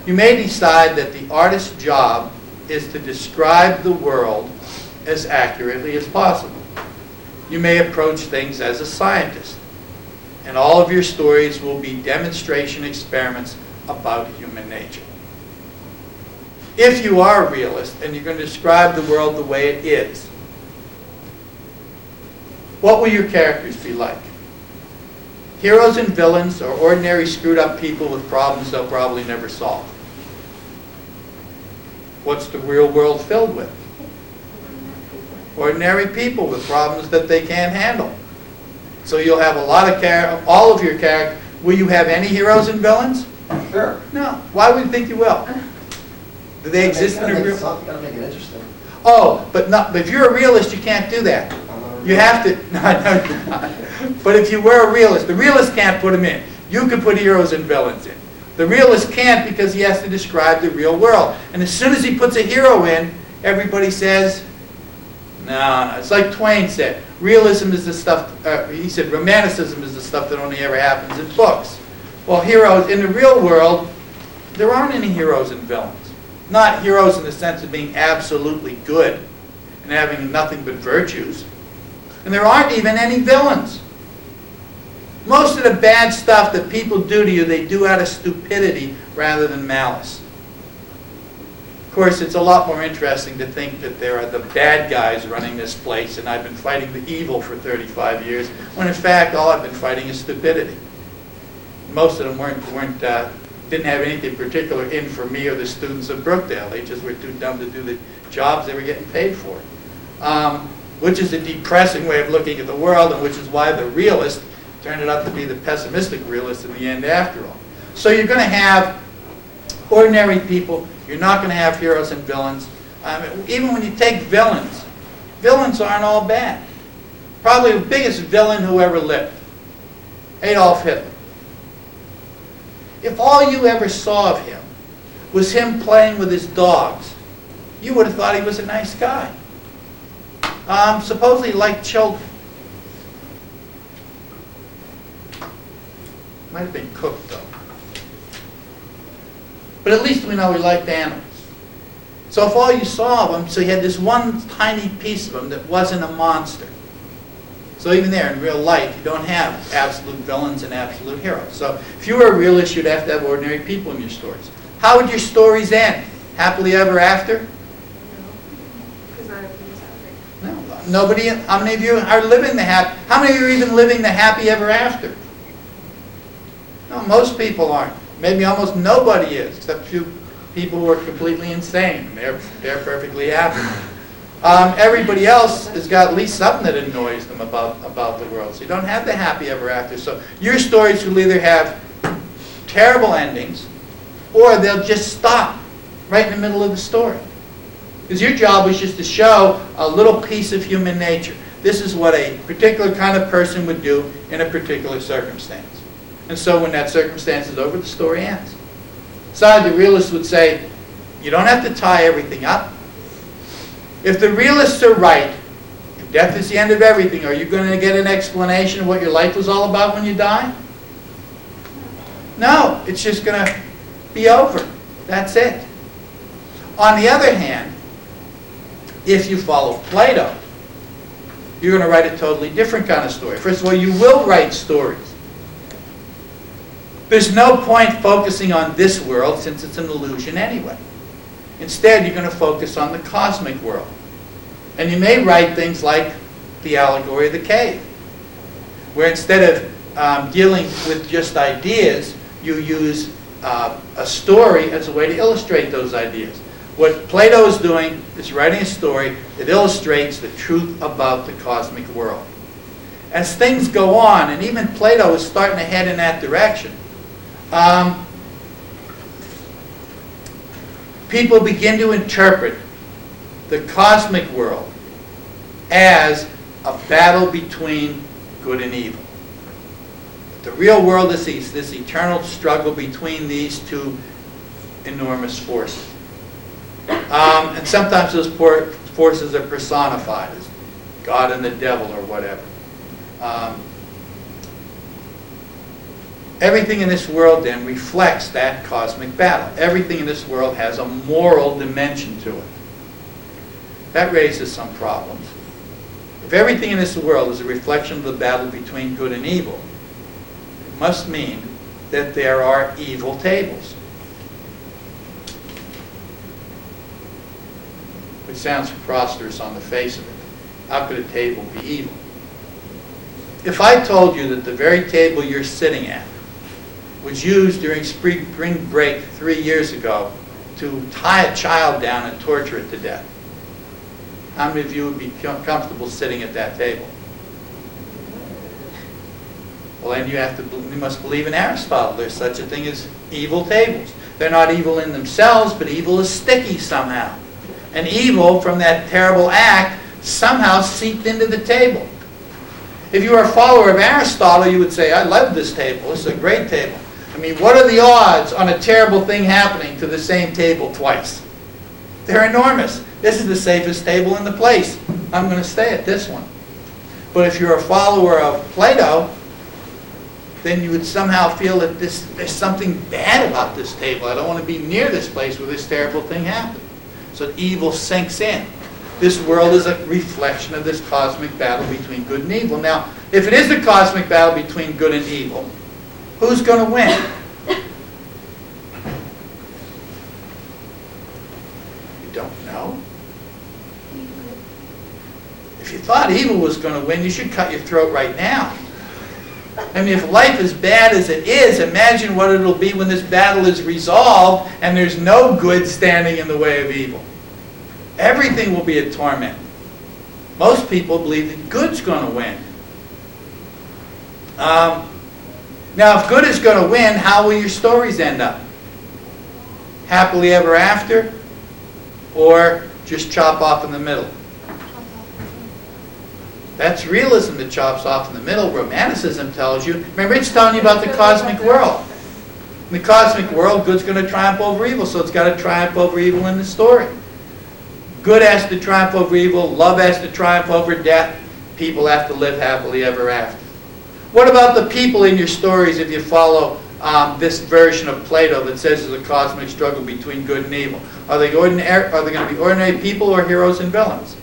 S4: you may decide that the artist's job is to describe the world as accurately as possible. You may approach things as a scientist, and all of your stories will be demonstration experiments about human nature. If you are a realist and you're going to describe the world the way it is, what will your characters be like? Heroes and villains are ordinary screwed up people with problems they'll probably never solve. What's the real world filled with? Ordinary people with problems that they can't handle. So you'll have a lot of all of your characters. Will you have any heroes and villains?
S3: Sure.
S4: No. Why would you think you will? Do they exist in a real?
S3: You gotta make it interesting.
S4: Oh, but if you're a realist, you can't do that. You have to. No, you're not. But if you were a realist, the realist can't put them in. You can put heroes and villains in. The realist can't, because he has to describe the real world. And as soon as he puts a hero in, everybody says, no. It's like Twain said. Realism is the stuff, he said, romanticism is the stuff that only ever happens in books. Well, heroes, in the real world, there aren't any heroes and villains. Not heroes in the sense of being absolutely good and having nothing but virtues. And there aren't even any villains. Most of the bad stuff that people do to you, they do out of stupidity rather than malice. Of course, it's a lot more interesting to think that there are the bad guys running this place and I've been fighting the evil for 35 years, when in fact all I've been fighting is stupidity. Most of them didn't have anything particular in for me or the students of Brookdale. They just were too dumb to do the jobs they were getting paid for. Which is a depressing way of looking at the world, and which is why the realist turned out to be the pessimistic realist in the end after all. So you're going to have ordinary people. You're not going to have heroes and villains. Even when you take villains, villains aren't all bad. Probably the biggest villain who ever lived, Adolf Hitler. If all you ever saw of him was him playing with his dogs, you would have thought he was a nice guy. Supposedly he liked children. Might have been cooked though. But at least we know he liked animals. So if all you saw of him, so he had this one tiny piece of him that wasn't a monster. So even there, in real life, you don't have absolute villains and absolute heroes. So if you were a realist, you'd have to have ordinary people in your stories. How would your stories end? Happily ever after?
S6: Because not everything's happening.
S4: No. Nobody, how many of you are living the happy, how many of you are even living the happy ever after? No, most people aren't. Maybe almost nobody is, except a few people who are completely insane. They're perfectly happy. Everybody else has got at least something that annoys them about the world. So you don't have the happy ever after. So your stories will either have terrible endings, or they'll just stop right in the middle of the story. Because your job was just to show a little piece of human nature. This is what a particular kind of person would do in a particular circumstance. And so when that circumstance is over, the story ends. So the realist would say, you don't have to tie everything up. If the realists are right, if death is the end of everything, are you going to get an explanation of what your life was all about when you die? No, it's just going to be over. That's it. On the other hand, if you follow Plato, you're going to write a totally different kind of story. First of all, you will write stories. There's no point focusing on this world since it's an illusion anyway. Instead, you're going to focus on the cosmic world. And you may write things like the allegory of the cave, where instead of dealing with just ideas, you use a story as a way to illustrate those ideas. What Plato is doing is writing a story that illustrates the truth about the cosmic world. As things go on, and even Plato is starting to head in that direction, people begin to interpret the cosmic world as a battle between good and evil. The real world is this eternal struggle between these two enormous forces. And sometimes those forces are personified as God and the devil or whatever. Everything in this world then reflects that cosmic battle. Everything in this world has a moral dimension to it. That raises some problems. If everything in this world is a reflection of the battle between good and evil, it must mean that there are evil tables. Which sounds preposterous on the face of it. How could a table be evil? If I told you that the very table you're sitting at was used during spring break 3 years ago to tie a child down and torture it to death, how many of you would be comfortable sitting at that table? Well, then you must believe in Aristotle. There's such a thing as evil tables. They're not evil in themselves, but evil is sticky somehow. And evil from that terrible act somehow seeped into the table. If you were a follower of Aristotle, you would say, I love this table. This is a great table. I mean, what are the odds on a terrible thing happening to the same table twice? They're enormous. This is the safest table in the place. I'm going to stay at this one. But if you're a follower of Plato, then you would somehow feel that there's something bad about this table. I don't want to be near this place where this terrible thing happened. So evil sinks in. This world is a reflection of this cosmic battle between good and evil. Now, If it is a cosmic battle between good and evil, who's going to win? You don't know? If you thought evil was going to win, you should cut your throat right now. I mean, if life is bad as it is, imagine what it'll be when this battle is resolved and there's no good standing in the way of evil. Everything will be a torment. Most people believe that good's going to win. Now, if good is going to win, how will your stories end up? Happily ever after, or just chop off in the middle? That's realism that chops off in the middle. Romanticism tells you, remember it's telling you about the cosmic world. In the cosmic world, good's going to triumph over evil, so it's got to triumph over evil in the story. Good has to triumph over evil, love has to triumph over death, people have to live happily ever after. What about the people in your stories if you follow this version of Plato that says there's a cosmic struggle between good and evil? Are they going to be ordinary people or heroes and villains?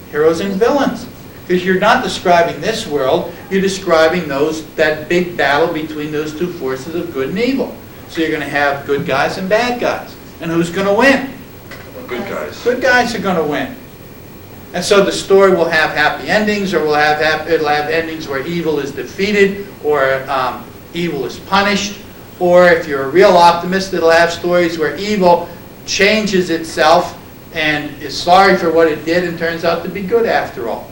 S4: Heroes and villains. Because you're not describing this world, you're describing that big battle between those two forces of good and evil. So you're going to have good guys and bad guys. And who's going to win?
S2: Good guys.
S4: Good guys are going to win. And so the story will have happy endings, or it'll have endings where evil is defeated, or evil is punished. Or if you're a real optimist, it'll have stories where evil changes itself and is sorry for what it did and turns out to be good after all.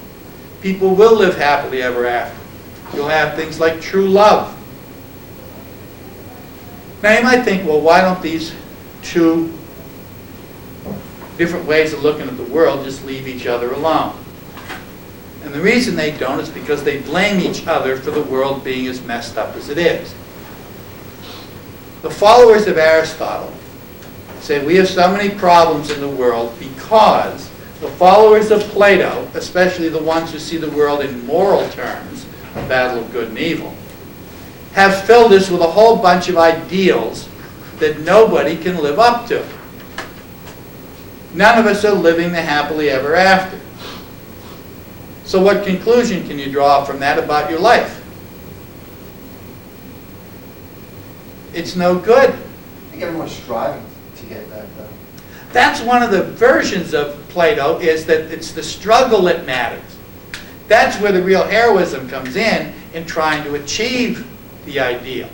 S4: People will live happily ever after. You'll have things like true love. Now you might think, well, why don't these two different ways of looking at the world just leave each other alone? And the reason they don't is because they blame each other for the world being as messed up as it is. The followers of Aristotle say we have so many problems in the world because the followers of Plato, especially the ones who see the world in moral terms, a battle of good and evil, have filled us with a whole bunch of ideals that nobody can live up to. None of us are living the happily ever after. So what conclusion can you draw from that about your life? It's no good.
S3: I think everyone's striving to get that done.
S4: That's one of the versions of Plato, is that it's the struggle that matters. That's where the real heroism comes in trying to achieve the ideal.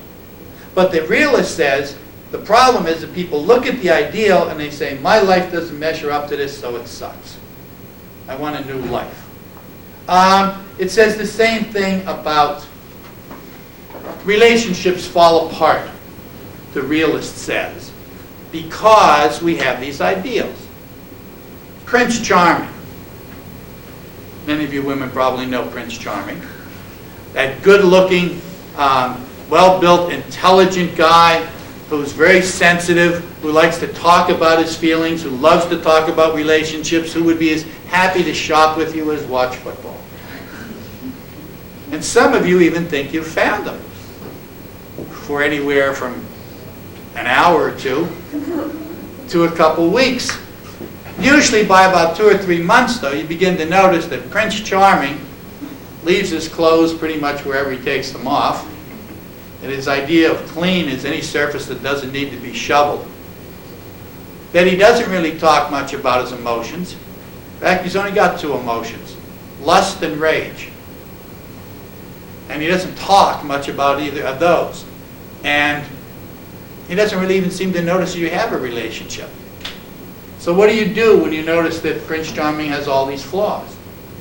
S4: But the realist says, the problem is that people look at the ideal and they say, my life doesn't measure up to this, so it sucks. I want a new life. It says the same thing about relationships fall apart, the realist says, because we have these ideals. Prince Charming. Many of you women probably know Prince Charming. That good-looking, well-built, intelligent guy who's very sensitive, who likes to talk about his feelings, who loves to talk about relationships, who would be as happy to shop with you as watch football. And some of you even think you've found him for anywhere from an hour or two to a couple weeks. Usually by about 2 or 3 months, though, you begin to notice that Prince Charming leaves his clothes pretty much wherever he takes them off. And his idea of clean is any surface that doesn't need to be shoveled. That he doesn't really talk much about his emotions. In fact, he's only got 2 emotions, lust and rage. And he doesn't talk much about either of those. And he doesn't really even seem to notice you have a relationship. So what do you do when you notice that Prince Charming has all these flaws?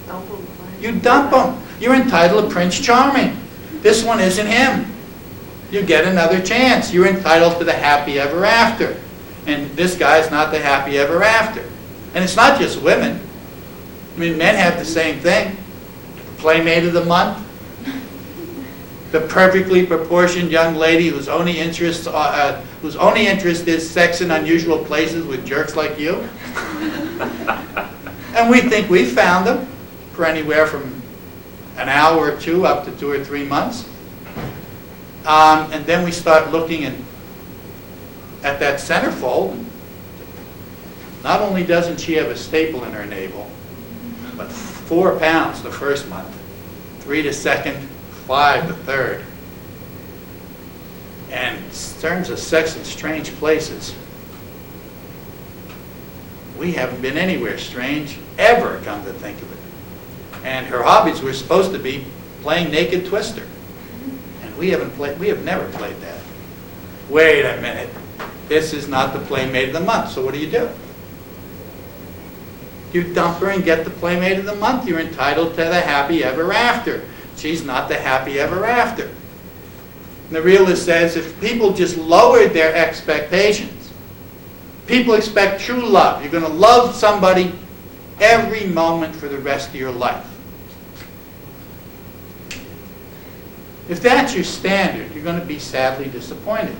S6: Dump him.
S4: You dump him. You're entitled to Prince Charming. This one isn't him. You get another chance. You're entitled to the happy ever after. And this guy's not the happy ever after. And it's not just women. I mean, men have the same thing. Playmate of the month. The perfectly proportioned young lady whose only interest is sex in unusual places with jerks like you. And we think we found them for anywhere from an hour or 2 up to 2 or 3 months. And then we start looking at that centerfold. Not only doesn't she have a staple in her navel, but 4 pounds the first month, 3 the second, 5 the third. And in terms of sex in strange places, we haven't been anywhere strange ever, come to think of it. And her hobbies were supposed to be playing naked twister. And we have never played that. Wait a minute. This is not the Playmate of the Month, so what do? You dump her and get the Playmate of the Month. You're entitled to the happy ever after. She's not the happy ever after. And the realist says if people just lowered their expectations, people expect true love. You're going to love somebody every moment for the rest of your life. If that's your standard, you're going to be sadly disappointed.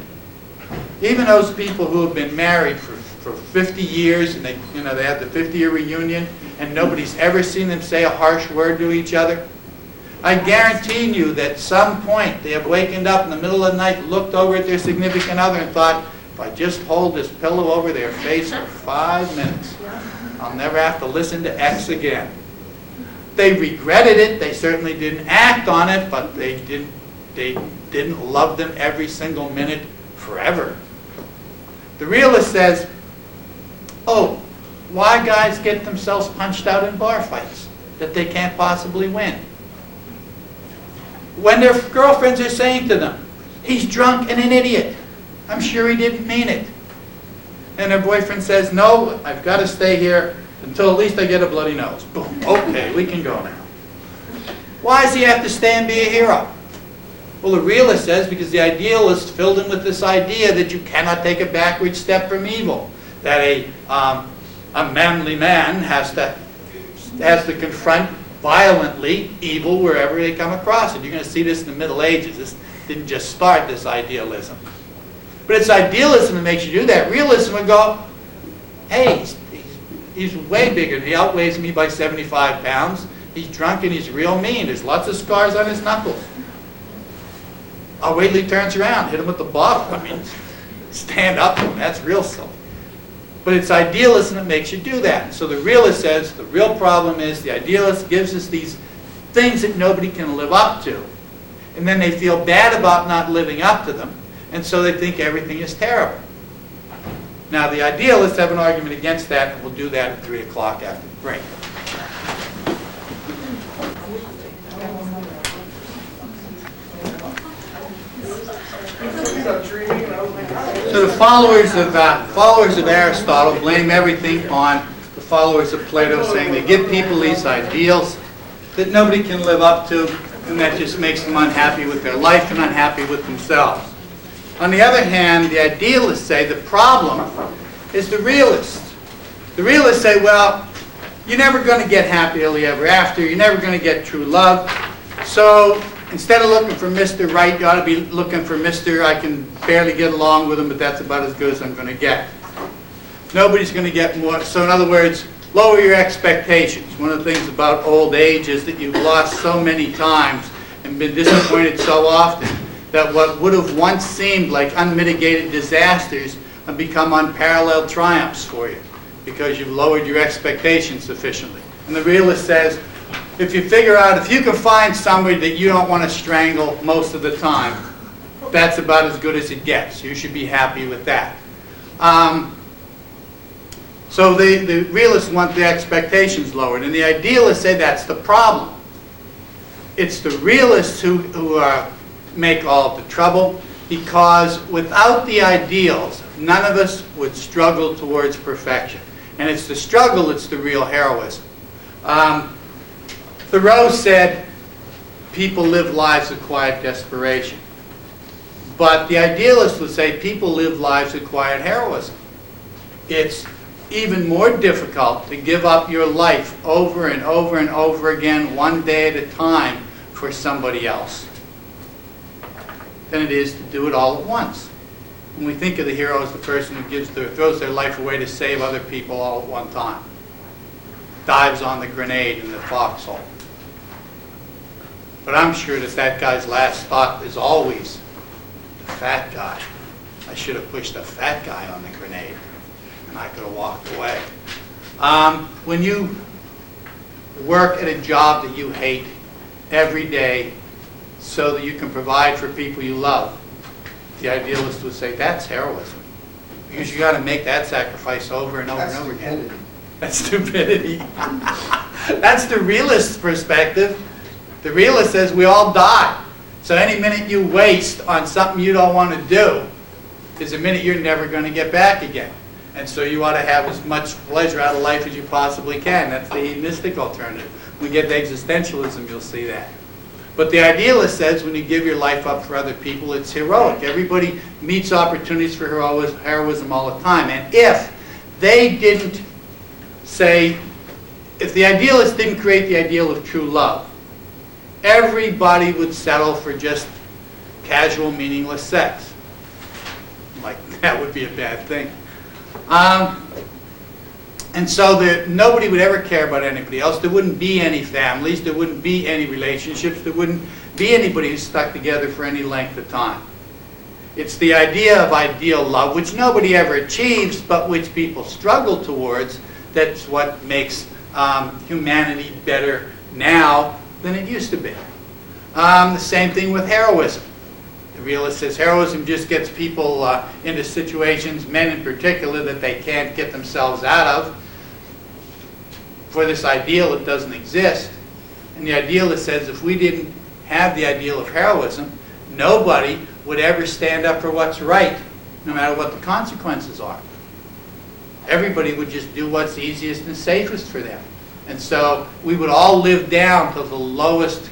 S4: Even those people who have been married for 50 years and they have the 50-year reunion and nobody's ever seen them say a harsh word to each other, I guarantee you that at some point they have wakened up in the middle of the night, looked over at their significant other and thought, if I just hold this pillow over their face for 5 minutes, I'll never have to listen to X again. They regretted it. They certainly didn't act on it, but they didn't love them every single minute forever. The realist says, oh, why guys get themselves punched out in bar fights that they can't possibly win? When their girlfriends are saying to them, he's drunk and an idiot. I'm sure he didn't mean it. And their boyfriend says, no, I've got to stay here until at least I get a bloody nose. Boom. Okay, we can go now. Why does he have to stay and be a hero? Well, the realist says because the idealist filled him with this idea that you cannot take a backward step from evil. That a manly man has to confront violently evil wherever they come across it. You're going to see this in the Middle Ages. This didn't just start, this idealism. But it's idealism that makes you do that. Realism would go, hey, he's way bigger. He outweighs me by 75 pounds. He's drunk and he's real mean. There's lots of scars on his knuckles. I'll wait till he turns around, hit him with the bottle. I mean, stand up to him. That's real silly. But it's idealism that makes you do that. So the realist says the real problem is the idealist gives us these things that nobody can live up to. And then they feel bad about not living up to them. And so they think everything is terrible. Now the idealists have an argument against that, and we'll do that at 3 o'clock after the break. So the followers of Aristotle blame everything on the followers of Plato, saying they give people these ideals that nobody can live up to, and that just makes them unhappy with their life and unhappy with themselves. On the other hand, the idealists say the problem is the realists. The realists say, well, you're never going to get happily ever after. You're never going to get true love. So instead of looking for Mr. Right, you ought to be looking for Mr. I can barely get along with him, but that's about as good as I'm going to get. Nobody's going to get more. So in other words, lower your expectations. One of the things about old age is that you've lost so many times and been disappointed so often that what would have once seemed like unmitigated disasters have become unparalleled triumphs for you because you've lowered your expectations sufficiently. And the realist says, if you figure out, if you can find somebody that you don't want to strangle most of the time, that's about as good as it gets. You should be happy with that. So the realists want the expectations lowered, and the idealists say that's the problem. It's the realists who make all of the trouble, because without the ideals, none of us would struggle towards perfection. And it's the struggle that's the real heroism. Thoreau said, people live lives of quiet desperation. But the idealist would say people live lives of quiet heroism. It's even more difficult to give up your life over and over and over again, one day at a time, for somebody else than it is to do it all at once. When we think of the hero as the person who throws their life away to save other people all at one time, dives on the grenade in the foxhole. But I'm sure that guy's last thought is always, the fat guy. I should have pushed the fat guy on the grenade, and I could have walked away. When you work at a job that you hate every day so that you can provide for people you love. The idealist would say, that's heroism. Because you got to make that sacrifice over and over
S3: That's
S4: and over again.
S3: stupidity.
S4: That's stupidity. That's the realist's perspective. The realist says we all die. So any minute you waste on something you don't want to do is a minute you're never going to get back again. And so you ought to have as much pleasure out of life as you possibly can. That's the hedonistic alternative. When we get to existentialism, you'll see that. But the idealist says when you give your life up for other people, it's heroic. Everybody meets opportunities for heroism all the time. And if they didn't say, if the idealist didn't create the ideal of true love, everybody would settle for just casual, meaningless sex. Like, that would be a bad thing. And so nobody would ever care about anybody else. There wouldn't be any families. There wouldn't be any relationships. There wouldn't be anybody who's stuck together for any length of time. It's the idea of ideal love, which nobody ever achieves, but which people struggle towards. That's what makes humanity better now than it used to be. The same thing with heroism. The realist says heroism just gets people into situations, men in particular, that they can't get themselves out of. For this ideal, it doesn't exist. And the idealist says if we didn't have the ideal of heroism, nobody would ever stand up for what's right, no matter what the consequences are. Everybody would just do what's easiest and safest for them. And so we would all live down to the lowest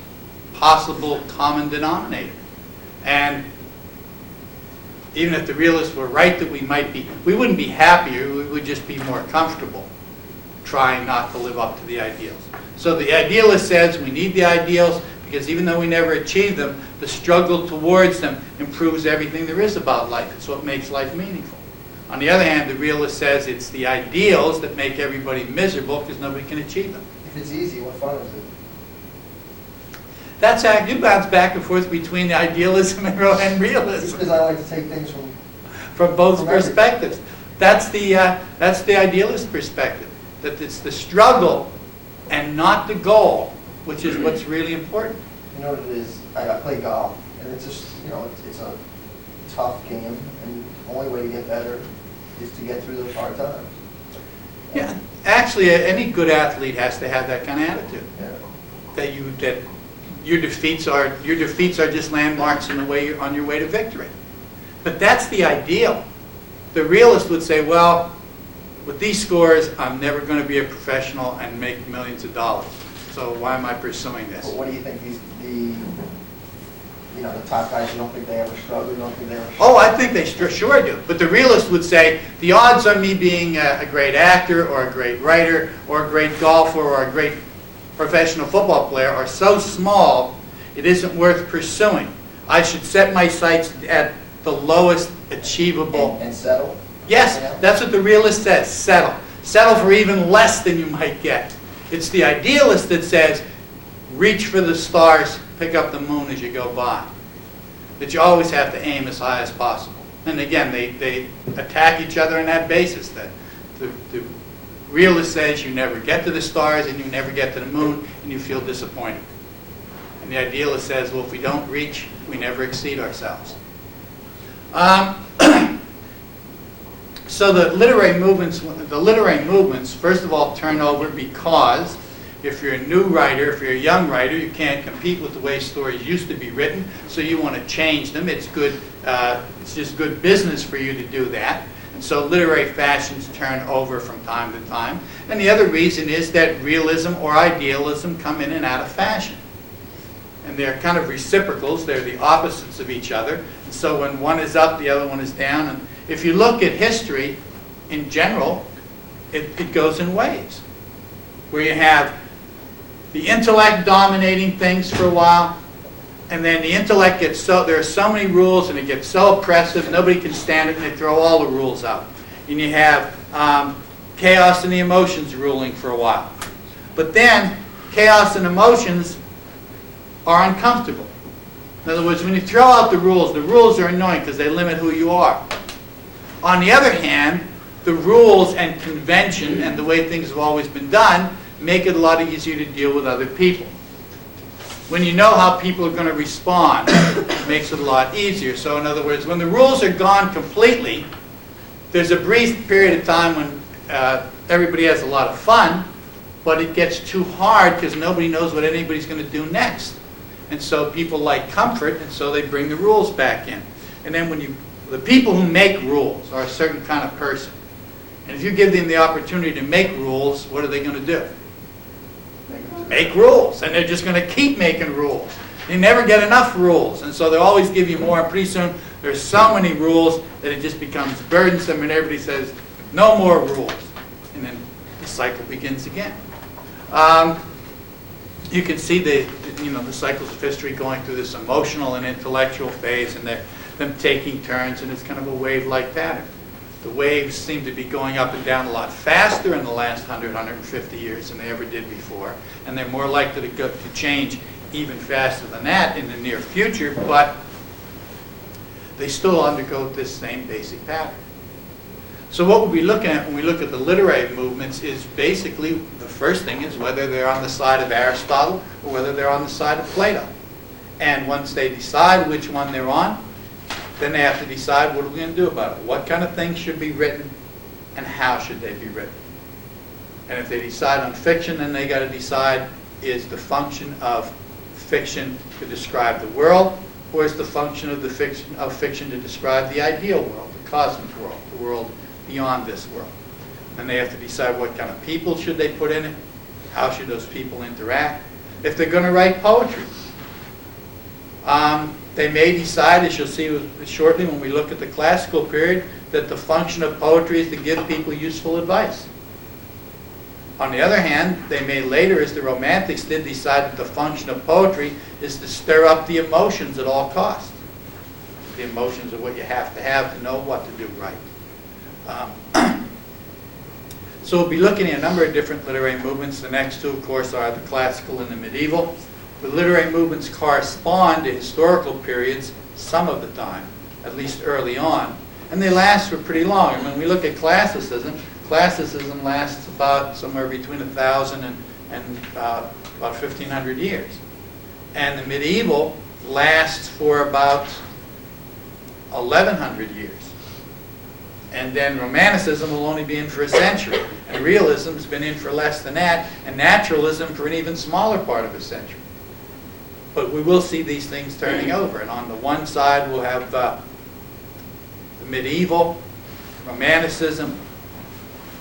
S4: possible common denominator. And even if the realists were right that we wouldn't be happier, we would just be more comfortable trying not to live up to the ideals. So the idealist says we need the ideals because even though we never achieve them, the struggle towards them improves everything there is about life. It's what makes life meaningful. On the other hand, the realist says it's the ideals that make everybody miserable because nobody can achieve them.
S3: If it's easy, what fun is it?
S4: That's how you bounce back and forth between the idealism and
S3: It's
S4: realism
S3: because I like to take things
S4: from both
S3: from every-
S4: perspectives. That's the idealist perspective. That it's the struggle and not the goal, which is what's really important.
S3: You know what it is? I play golf, and it's just, it's a tough game, and the only way to get better is to get through those hard times.
S4: Yeah, actually, any good athlete has to have that kind of attitude.
S3: Yeah.
S4: That your defeats are just landmarks on your way to victory. But that's the ideal. The realist would say, well, with these scores, I'm never going to be a professional and make millions of dollars. So why am I pursuing this?
S3: But what do you think the top guys, you don't think they ever struggle? You don't think they ever
S4: Oh, I think they sure do. But the realist would say, the odds on me being a great actor or a great writer or a great golfer or a great professional football player are so small, it isn't worth pursuing. I should set my sights at the lowest achievable.
S3: And settle?
S4: Yes,
S3: Yeah.
S4: that's what the realist says, settle. Settle for even less than you might get. It's the idealist that says, reach for the stars, pick up the moon as you go by. That you always have to aim as high as possible. And again, they attack each other on that basis. That the realist says you never get to the stars and you never get to the moon and you feel disappointed. And the idealist says, well, if we don't reach, we never exceed ourselves. So the literary movements, first of all, turn over because if you're a new writer, if you're a young writer, you can't compete with the way stories used to be written, so you want to change them. It's good. It's just good business for you to do that. And so literary fashions turn over from time to time. And the other reason is that realism or idealism come in and out of fashion. And they're kind of reciprocals. They're the opposites of each other. And so when one is up, the other one is down. And if you look at history in general, it goes in waves. Where you have the intellect dominating things for a while, and then the intellect there are so many rules and it gets so oppressive, nobody can stand it, and they throw all the rules out. And you have chaos and the emotions ruling for a while. But then, chaos and emotions are uncomfortable. In other words, when you throw out the rules are annoying because they limit who you are. On the other hand, the rules and convention and the way things have always been done make it a lot easier to deal with other people. When you know how people are going to respond, it makes it a lot easier. So in other words, when the rules are gone completely, there's a brief period of time when everybody has a lot of fun, but it gets too hard because nobody knows what anybody's going to do next. And so people like comfort, and so they bring the rules back in. And then the people who make rules are a certain kind of person. And if you give them the opportunity to make rules, what are they going to do? Make rules. And they're just going to keep making rules. You never get enough rules. And so they'll always give you more. And pretty soon, there's so many rules that it just becomes burdensome, and everybody says, no more rules. And then the cycle begins again. You can see the cycles of history going through this emotional and intellectual phase, and them taking turns, and it's kind of a wave-like pattern. The waves seem to be going up and down a lot faster in the last 100, 150 years than they ever did before, and they're more likely to change even faster than that in the near future, but they still undergo this same basic pattern. So what we'll be looking at when we look at the literary movements is basically, the first thing is whether they're on the side of Aristotle or whether they're on the side of Plato. And once they decide which one they're on, then they have to decide what are we going to do about it. What kind of things should be written and how should they be written. And if they decide on fiction, then they got to decide, is the function of fiction to describe the world, or is the function of fiction to describe the ideal world, the cosmic world, the world beyond this world. And they have to decide what kind of people should they put in it, how should those people interact. If they're going to write poetry, they may decide, as you'll see shortly when we look at the classical period, that the function of poetry is to give people useful advice. On the other hand, they may later, as the Romantics did, decide that the function of poetry is to stir up the emotions at all costs. The emotions are what you have to know what to do right. So we'll be looking at a number of different literary movements. The next two, of course, are the classical and the medieval. The literary movements correspond to historical periods some of the time, at least early on, and they last for pretty long. And when we look at classicism lasts about somewhere between 1,000 and about 1,500 years. And the medieval lasts for about 1,100 years. And then Romanticism will only be in for a century. And realism's been in for less than that, and naturalism for an even smaller part of a century. But we will see these things turning over. And on the one side, we'll have the medieval, Romanticism,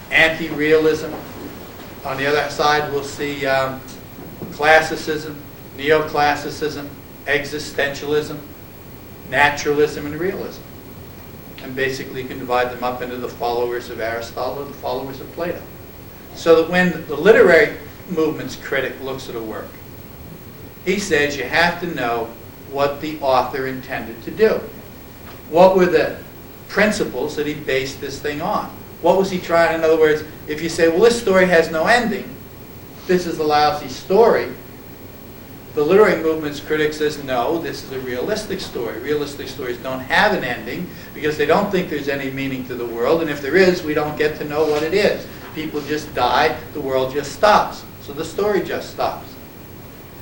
S4: anti-realism. On the other side, we'll see classicism, neoclassicism, existentialism, naturalism, and realism. And basically you can divide them up into the followers of Aristotle and the followers of Plato. So that when the literary movement's critic looks at a work, he says you have to know what the author intended to do. What were the principles that he based this thing on? What was he trying? In other words, if you say, well, this story has no ending, this is a lousy story, the literary movement's critic says, no, this is a realistic story. Realistic stories don't have an ending because they don't think there's any meaning to the world, and if there is, we don't get to know what it is. People just die, the world just stops. So the story just stops.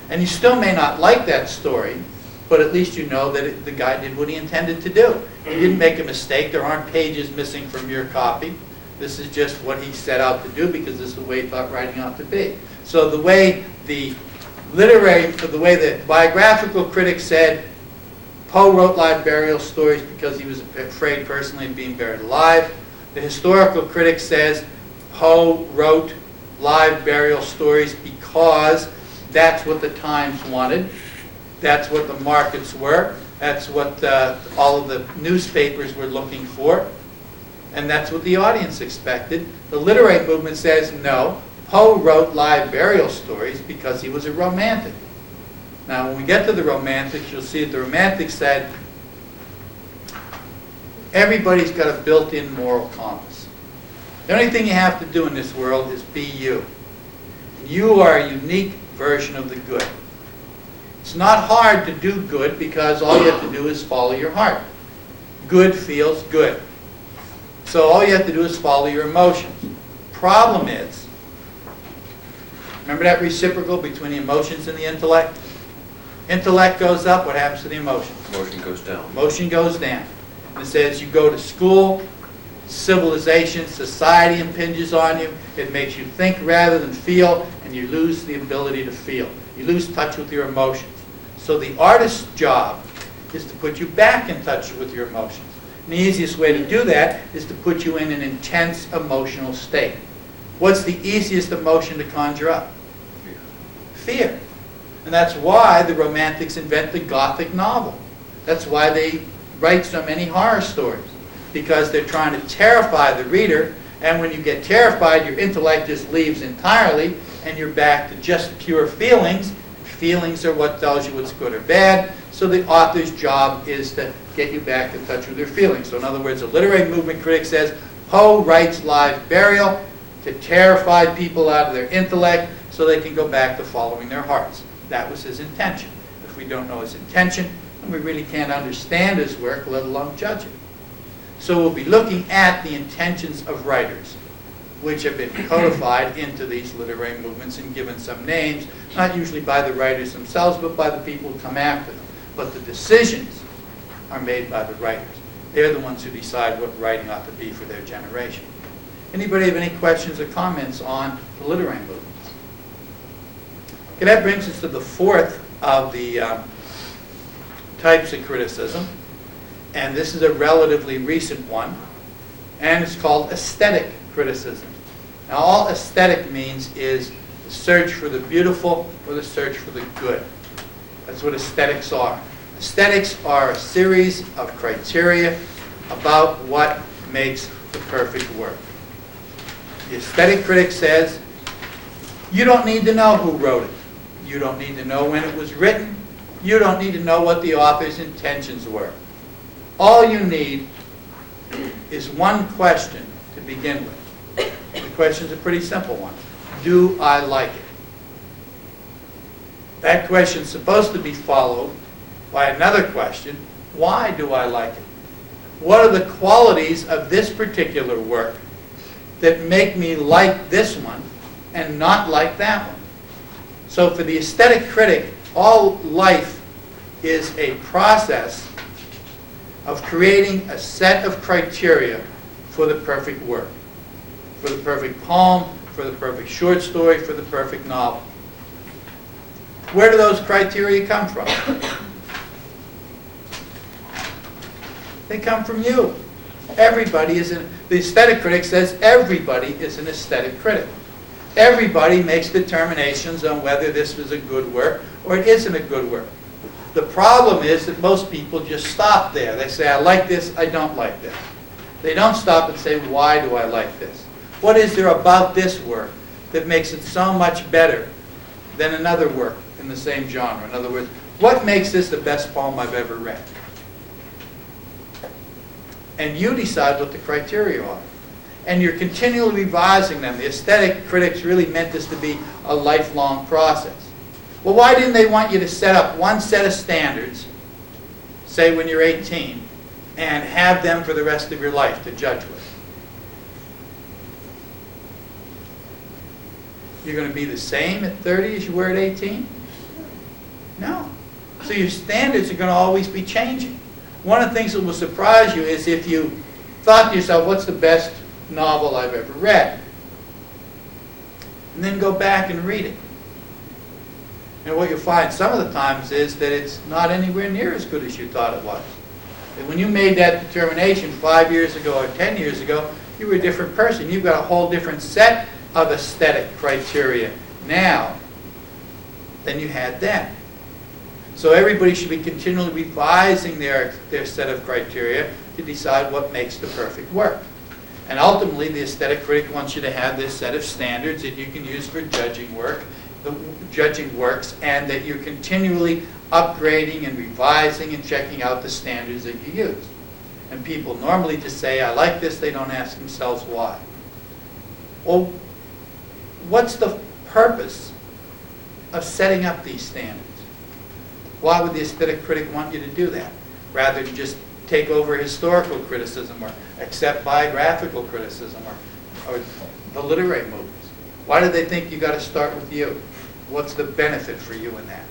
S4: And you still may not like that story, but at least you know that the guy did what he intended to do. He didn't make a mistake. There aren't pages missing from your copy. This is just what he set out to do because this is the way he thought writing ought to be. So the way the biographical critic said Poe wrote live burial stories because he was afraid personally of being buried alive. The historical critic says Poe wrote live burial stories because that's what the times wanted. That's what the markets were. That's what all of the newspapers were looking for. And that's what the audience expected. The literary movement says, no, Poe wrote live burial stories because he was a romantic. Now, when we get to the Romantics, you'll see that the Romantics said, everybody's got a built-in moral compass. The only thing you have to do in this world is be you. You are a unique version of the good. It's not hard to do good because all you have to do is follow your heart. Good feels good. So all you have to do is follow your emotions. Problem is, Remember that reciprocal between the emotions and the intellect? Intellect goes up, what happens to the emotions?
S2: Motion goes down.
S4: Emotion goes down. It says you go to school, civilization, society impinges on you. It makes you think rather than feel, and you lose the ability to feel. You lose touch with your emotions. So the artist's job is to put you back in touch with your emotions. And the easiest way to do that is to put you in an intense emotional state. What's the easiest emotion to conjure up? Fear. And that's why the Romantics invent the Gothic novel. That's why they write so many horror stories. Because they're trying to terrify the reader, and when you get terrified, your intellect just leaves entirely, and you're back to just pure feelings. Feelings are what tells you what's good or bad, so the author's job is to get you back in touch with your feelings. So in other words, a literary movement critic says, Poe writes Live Burial to terrify people out of their intellect so they can go back to following their hearts. That was his intention. If we don't know his intention, then we really can't understand his work, let alone judge it. So we'll be looking at the intentions of writers, which have been codified into these literary movements and given some names, not usually by the writers themselves, but by the people who come after them. But the decisions are made by the writers. They're the ones who decide what writing ought to be for their generation. Anybody have any questions or comments on the literary movements? Okay, that brings us to the fourth of the types of criticism. And this is a relatively recent one, and it's called aesthetic criticism. Now, all aesthetic means is the search for the beautiful or the search for the good. That's what aesthetics are. Aesthetics are a series of criteria about what makes the perfect work. The aesthetic critic says, you don't need to know who wrote it. You don't need to know when it was written. You don't need to know what the author's intentions were. All you need is one question to begin with. The question's a pretty simple one. Do I like it? That question's supposed to be followed by another question. Why do I like it? What are the qualities of this particular work that make me like this one and not like that one? So for the aesthetic critic, all life is a process of creating a set of criteria for the perfect work, for the perfect poem, for the perfect short story, for the perfect novel. Where do those criteria come from? They come from you. Everybody is the aesthetic critic says everybody is an aesthetic critic. Everybody makes determinations on whether this was a good work or it isn't a good work. The problem is that most people just stop there. They say, I like this, I don't like this. They don't stop and say, why do I like this? What is there about this work that makes it so much better than another work in the same genre? In other words, what makes this the best poem I've ever read? And you decide what the criteria are. And you're continually revising them. The aesthetic critics really meant this to be a lifelong process. Well, why didn't they want you to set up one set of standards, say when you're 18, and have them for the rest of your life to judge with? You're going to be the same at 30 as you were at 18? No. So your standards are going to always be changing. One of the things that will surprise you is if you thought to yourself, what's the best novel I've ever read? And then go back and read it. And what you'll find some of the times is that it's not anywhere near as good as you thought it was. And when you made that determination 5 years ago or 10 years ago, you were a different person. You've got a whole different set of aesthetic criteria now than you had then. So everybody should be continually revising their set of criteria to decide what makes the perfect work. And ultimately, the aesthetic critic wants you to have this set of standards that you can use for judging works, and that you're continually upgrading and revising and checking out the standards that you use. And people normally just say, I like this, they don't ask themselves why. Well, what's the purpose of setting up these standards? Why would the aesthetic critic want you to do that, rather than just take over historical criticism or accept biographical criticism or the literary movements? Why do they think you got to start with you? What's the benefit for you in that?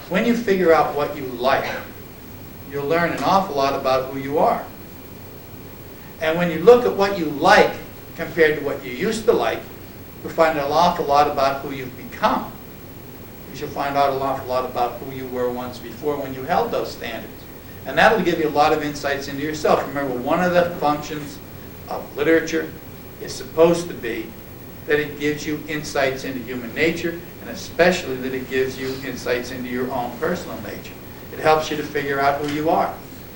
S4: When you figure out what you like, you'll learn an awful lot about who you are. And when you look at what you like compared to what you used to like, you'll find an awful lot about who you've become. You should find out an awful lot about who you were once before when you held those standards. And that'll give you a lot of insights into yourself. Remember, one of the functions of literature is supposed to be that it gives you insights into human nature, and especially that it gives you insights into your own personal nature. It helps you to figure out who you are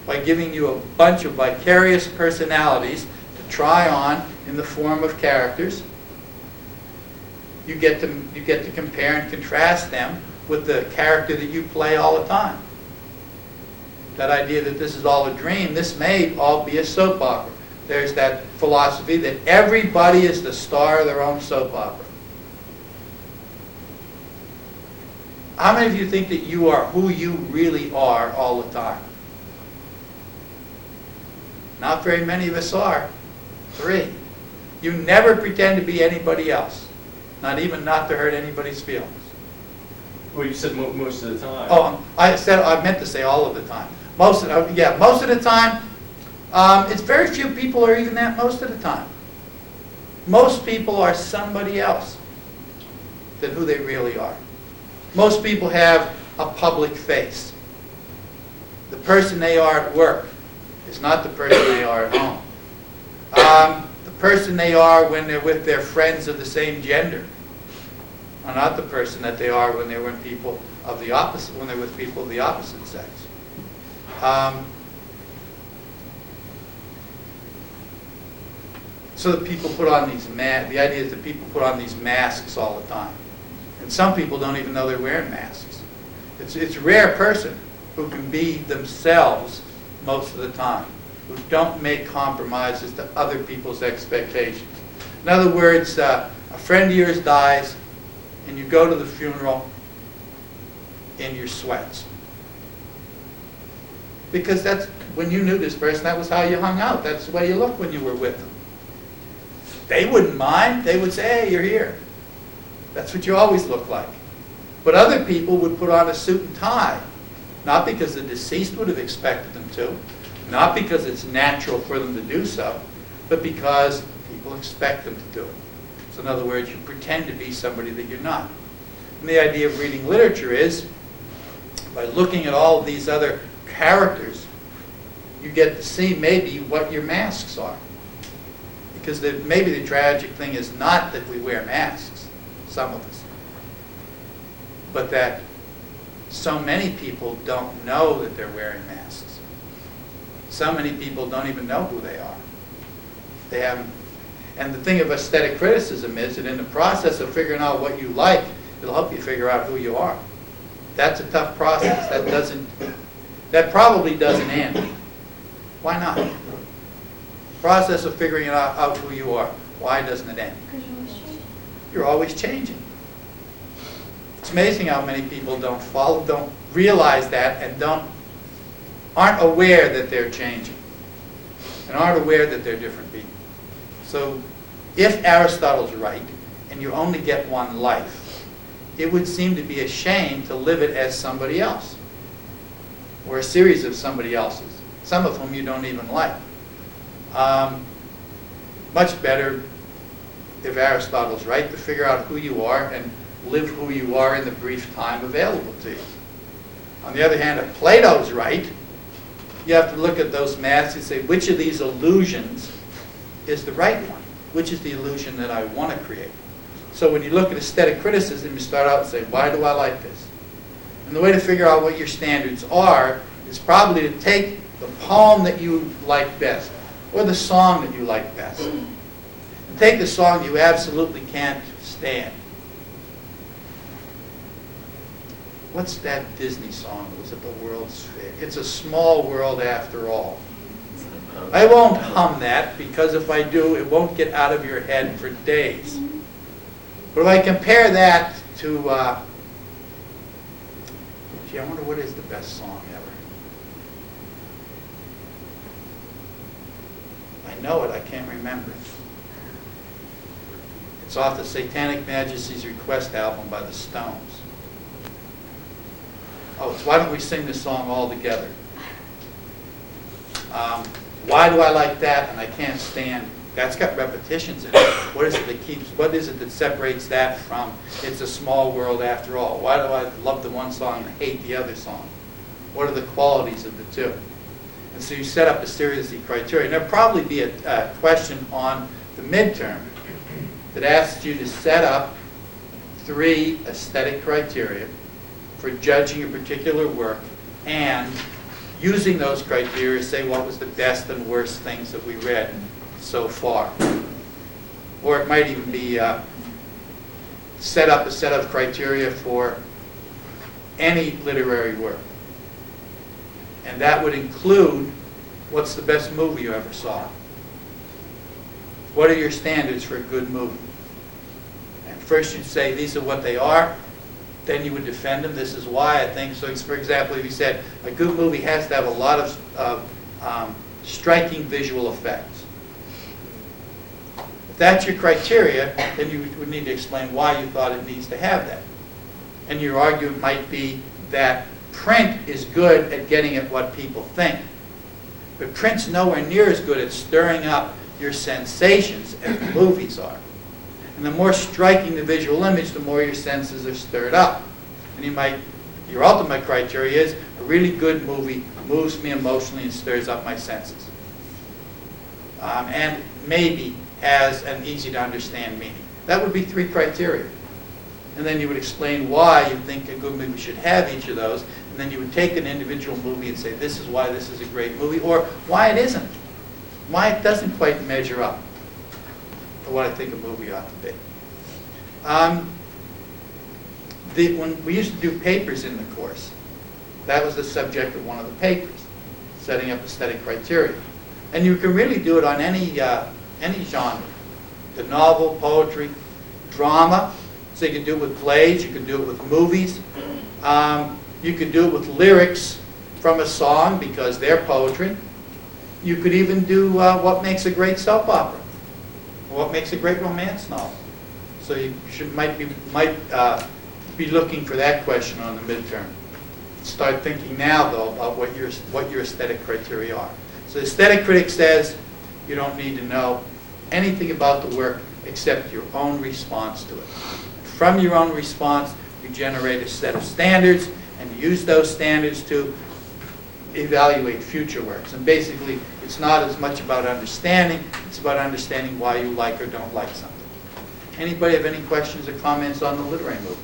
S4: by giving you a bunch of vicarious personalities to try on in the form of characters. You get to compare and contrast them with the character that you play all the time. That idea that this is all a dream, this may all be a soap opera. There's that philosophy that everybody is the star of their own soap opera. How many of you think that you are who you really are all the time? Not very many of us are. 3. You never pretend to be anybody else. Not even not to hurt anybody's feelings.
S7: Well, you said most of the time.
S4: Oh, I meant to say all of the time. Most of the time. It's very few people are even that most of the time. Most people are somebody else than who they really are. Most people have a public face. The person they are at work is not the person they are at home. The person they are when they're with their friends of the same gender are not the person that they are when they're with people of the opposite sex. So that people put on these the idea is that people put on these masks all the time. And some people don't even know they're wearing masks. It's a rare person who can be themselves most of the time, who don't make compromises to other people's expectations. In other words, a friend of yours dies, and you go to the funeral in your sweats. Because that's, when you knew this person, that was how you hung out. That's the way you looked when you were with them. They wouldn't mind. They would say, hey, you're here. That's what you always look like. But other people would put on a suit and tie, not because the deceased would have expected them to, not because it's natural for them to do so, but because people expect them to do it. So in other words, you pretend to be somebody that you're not. And the idea of reading literature is, by looking at all of these other characters, you get to see maybe what your masks are. Because maybe the tragic thing is not that we wear masks, some of us, but that so many people don't know that they're wearing masks. So many people don't even know who they are. They haven't. And the thing of aesthetic criticism is that in the process of figuring out what you like, it'll help you figure out who you are. That's a tough process. That probably doesn't end. Why not? Process of figuring out who you are. Why doesn't it end?
S5: Because you're always changing.
S4: You're always changing. It's amazing how many people don't realize that, and aren't aware that they're changing, and aren't aware that they're different people. So, if Aristotle's right, and you only get one life, it would seem to be a shame to live it as somebody else, or a series of somebody else's, some of whom you don't even like. Much better, if Aristotle's right, to figure out who you are and live who you are in the brief time available to you. On the other hand, if Plato's right, you have to look at those masks and say, which of these illusions is the right one? Which is the illusion that I want to create? So when you look at aesthetic criticism, you start out and say, why do I like this? And the way to figure out what your standards are is probably to take the poem that you like best, or the song that you like best, and take the song you absolutely can't stand. What's that Disney song that was at the World's Fair? It's a Small World After All. I won't hum that, because if I do, it won't get out of your head for days. But if I compare that to, I wonder what is the best song ever. I know it, I can't remember it. It's off the Satanic Majesty's Request album by the Stones. Oh, it's Why Don't We Sing This Song All Together? Why do I like that and I can't stand, that's got repetitions in it. What is it that separates that from It's a Small World After All? Why do I love the one song and hate the other song? What are the qualities of the two? And so you set up a series of criteria. And there'll probably be a question on the midterm that asks you to set up 3 aesthetic criteria for judging a particular work, and using those criteria, say what was the best and worst things that we read so far. Or it might even be set up a set of criteria for any literary work. And that would include, what's the best movie you ever saw? What are your standards for a good movie? And first you'd say these are what they are, then you would defend them. This is why I think so. For example, if you said a good movie has to have a lot of striking visual effects. If that's your criteria, then you would need to explain why you thought it needs to have that. And your argument might be that print is good at getting at what people think. But print's nowhere near as good at stirring up your sensations as the movies are. And the more striking the visual image, the more your senses are stirred up. And your ultimate criteria is a really good movie moves me emotionally and stirs up my senses. And maybe has an easy to understand meaning. That would be 3 criteria. And then you would explain why you think a good movie should have each of those. And then you would take an individual movie and say, this is why this is a great movie, or why it isn't. Why it doesn't quite measure up to what I think a movie ought to be. When we used to do papers in the course, that was the subject of one of the papers, setting up aesthetic criteria. And you can really do it on any genre. The novel, poetry, drama. So you can do it with plays, you can do it with movies. You could do it with lyrics from a song because they're poetry. You could even do what makes a great soap opera, or what makes a great romance novel. So you might be looking for that question on the midterm. Start thinking now, though, about what your aesthetic criteria are. So the aesthetic critic says you don't need to know anything about the work except your own response to it. From your own response, you generate a set of standards, and you use those standards to evaluate future works. And basically, it's not as much about understanding, it's about understanding why you like or don't like something. Anybody have any questions or comments on the literary movement?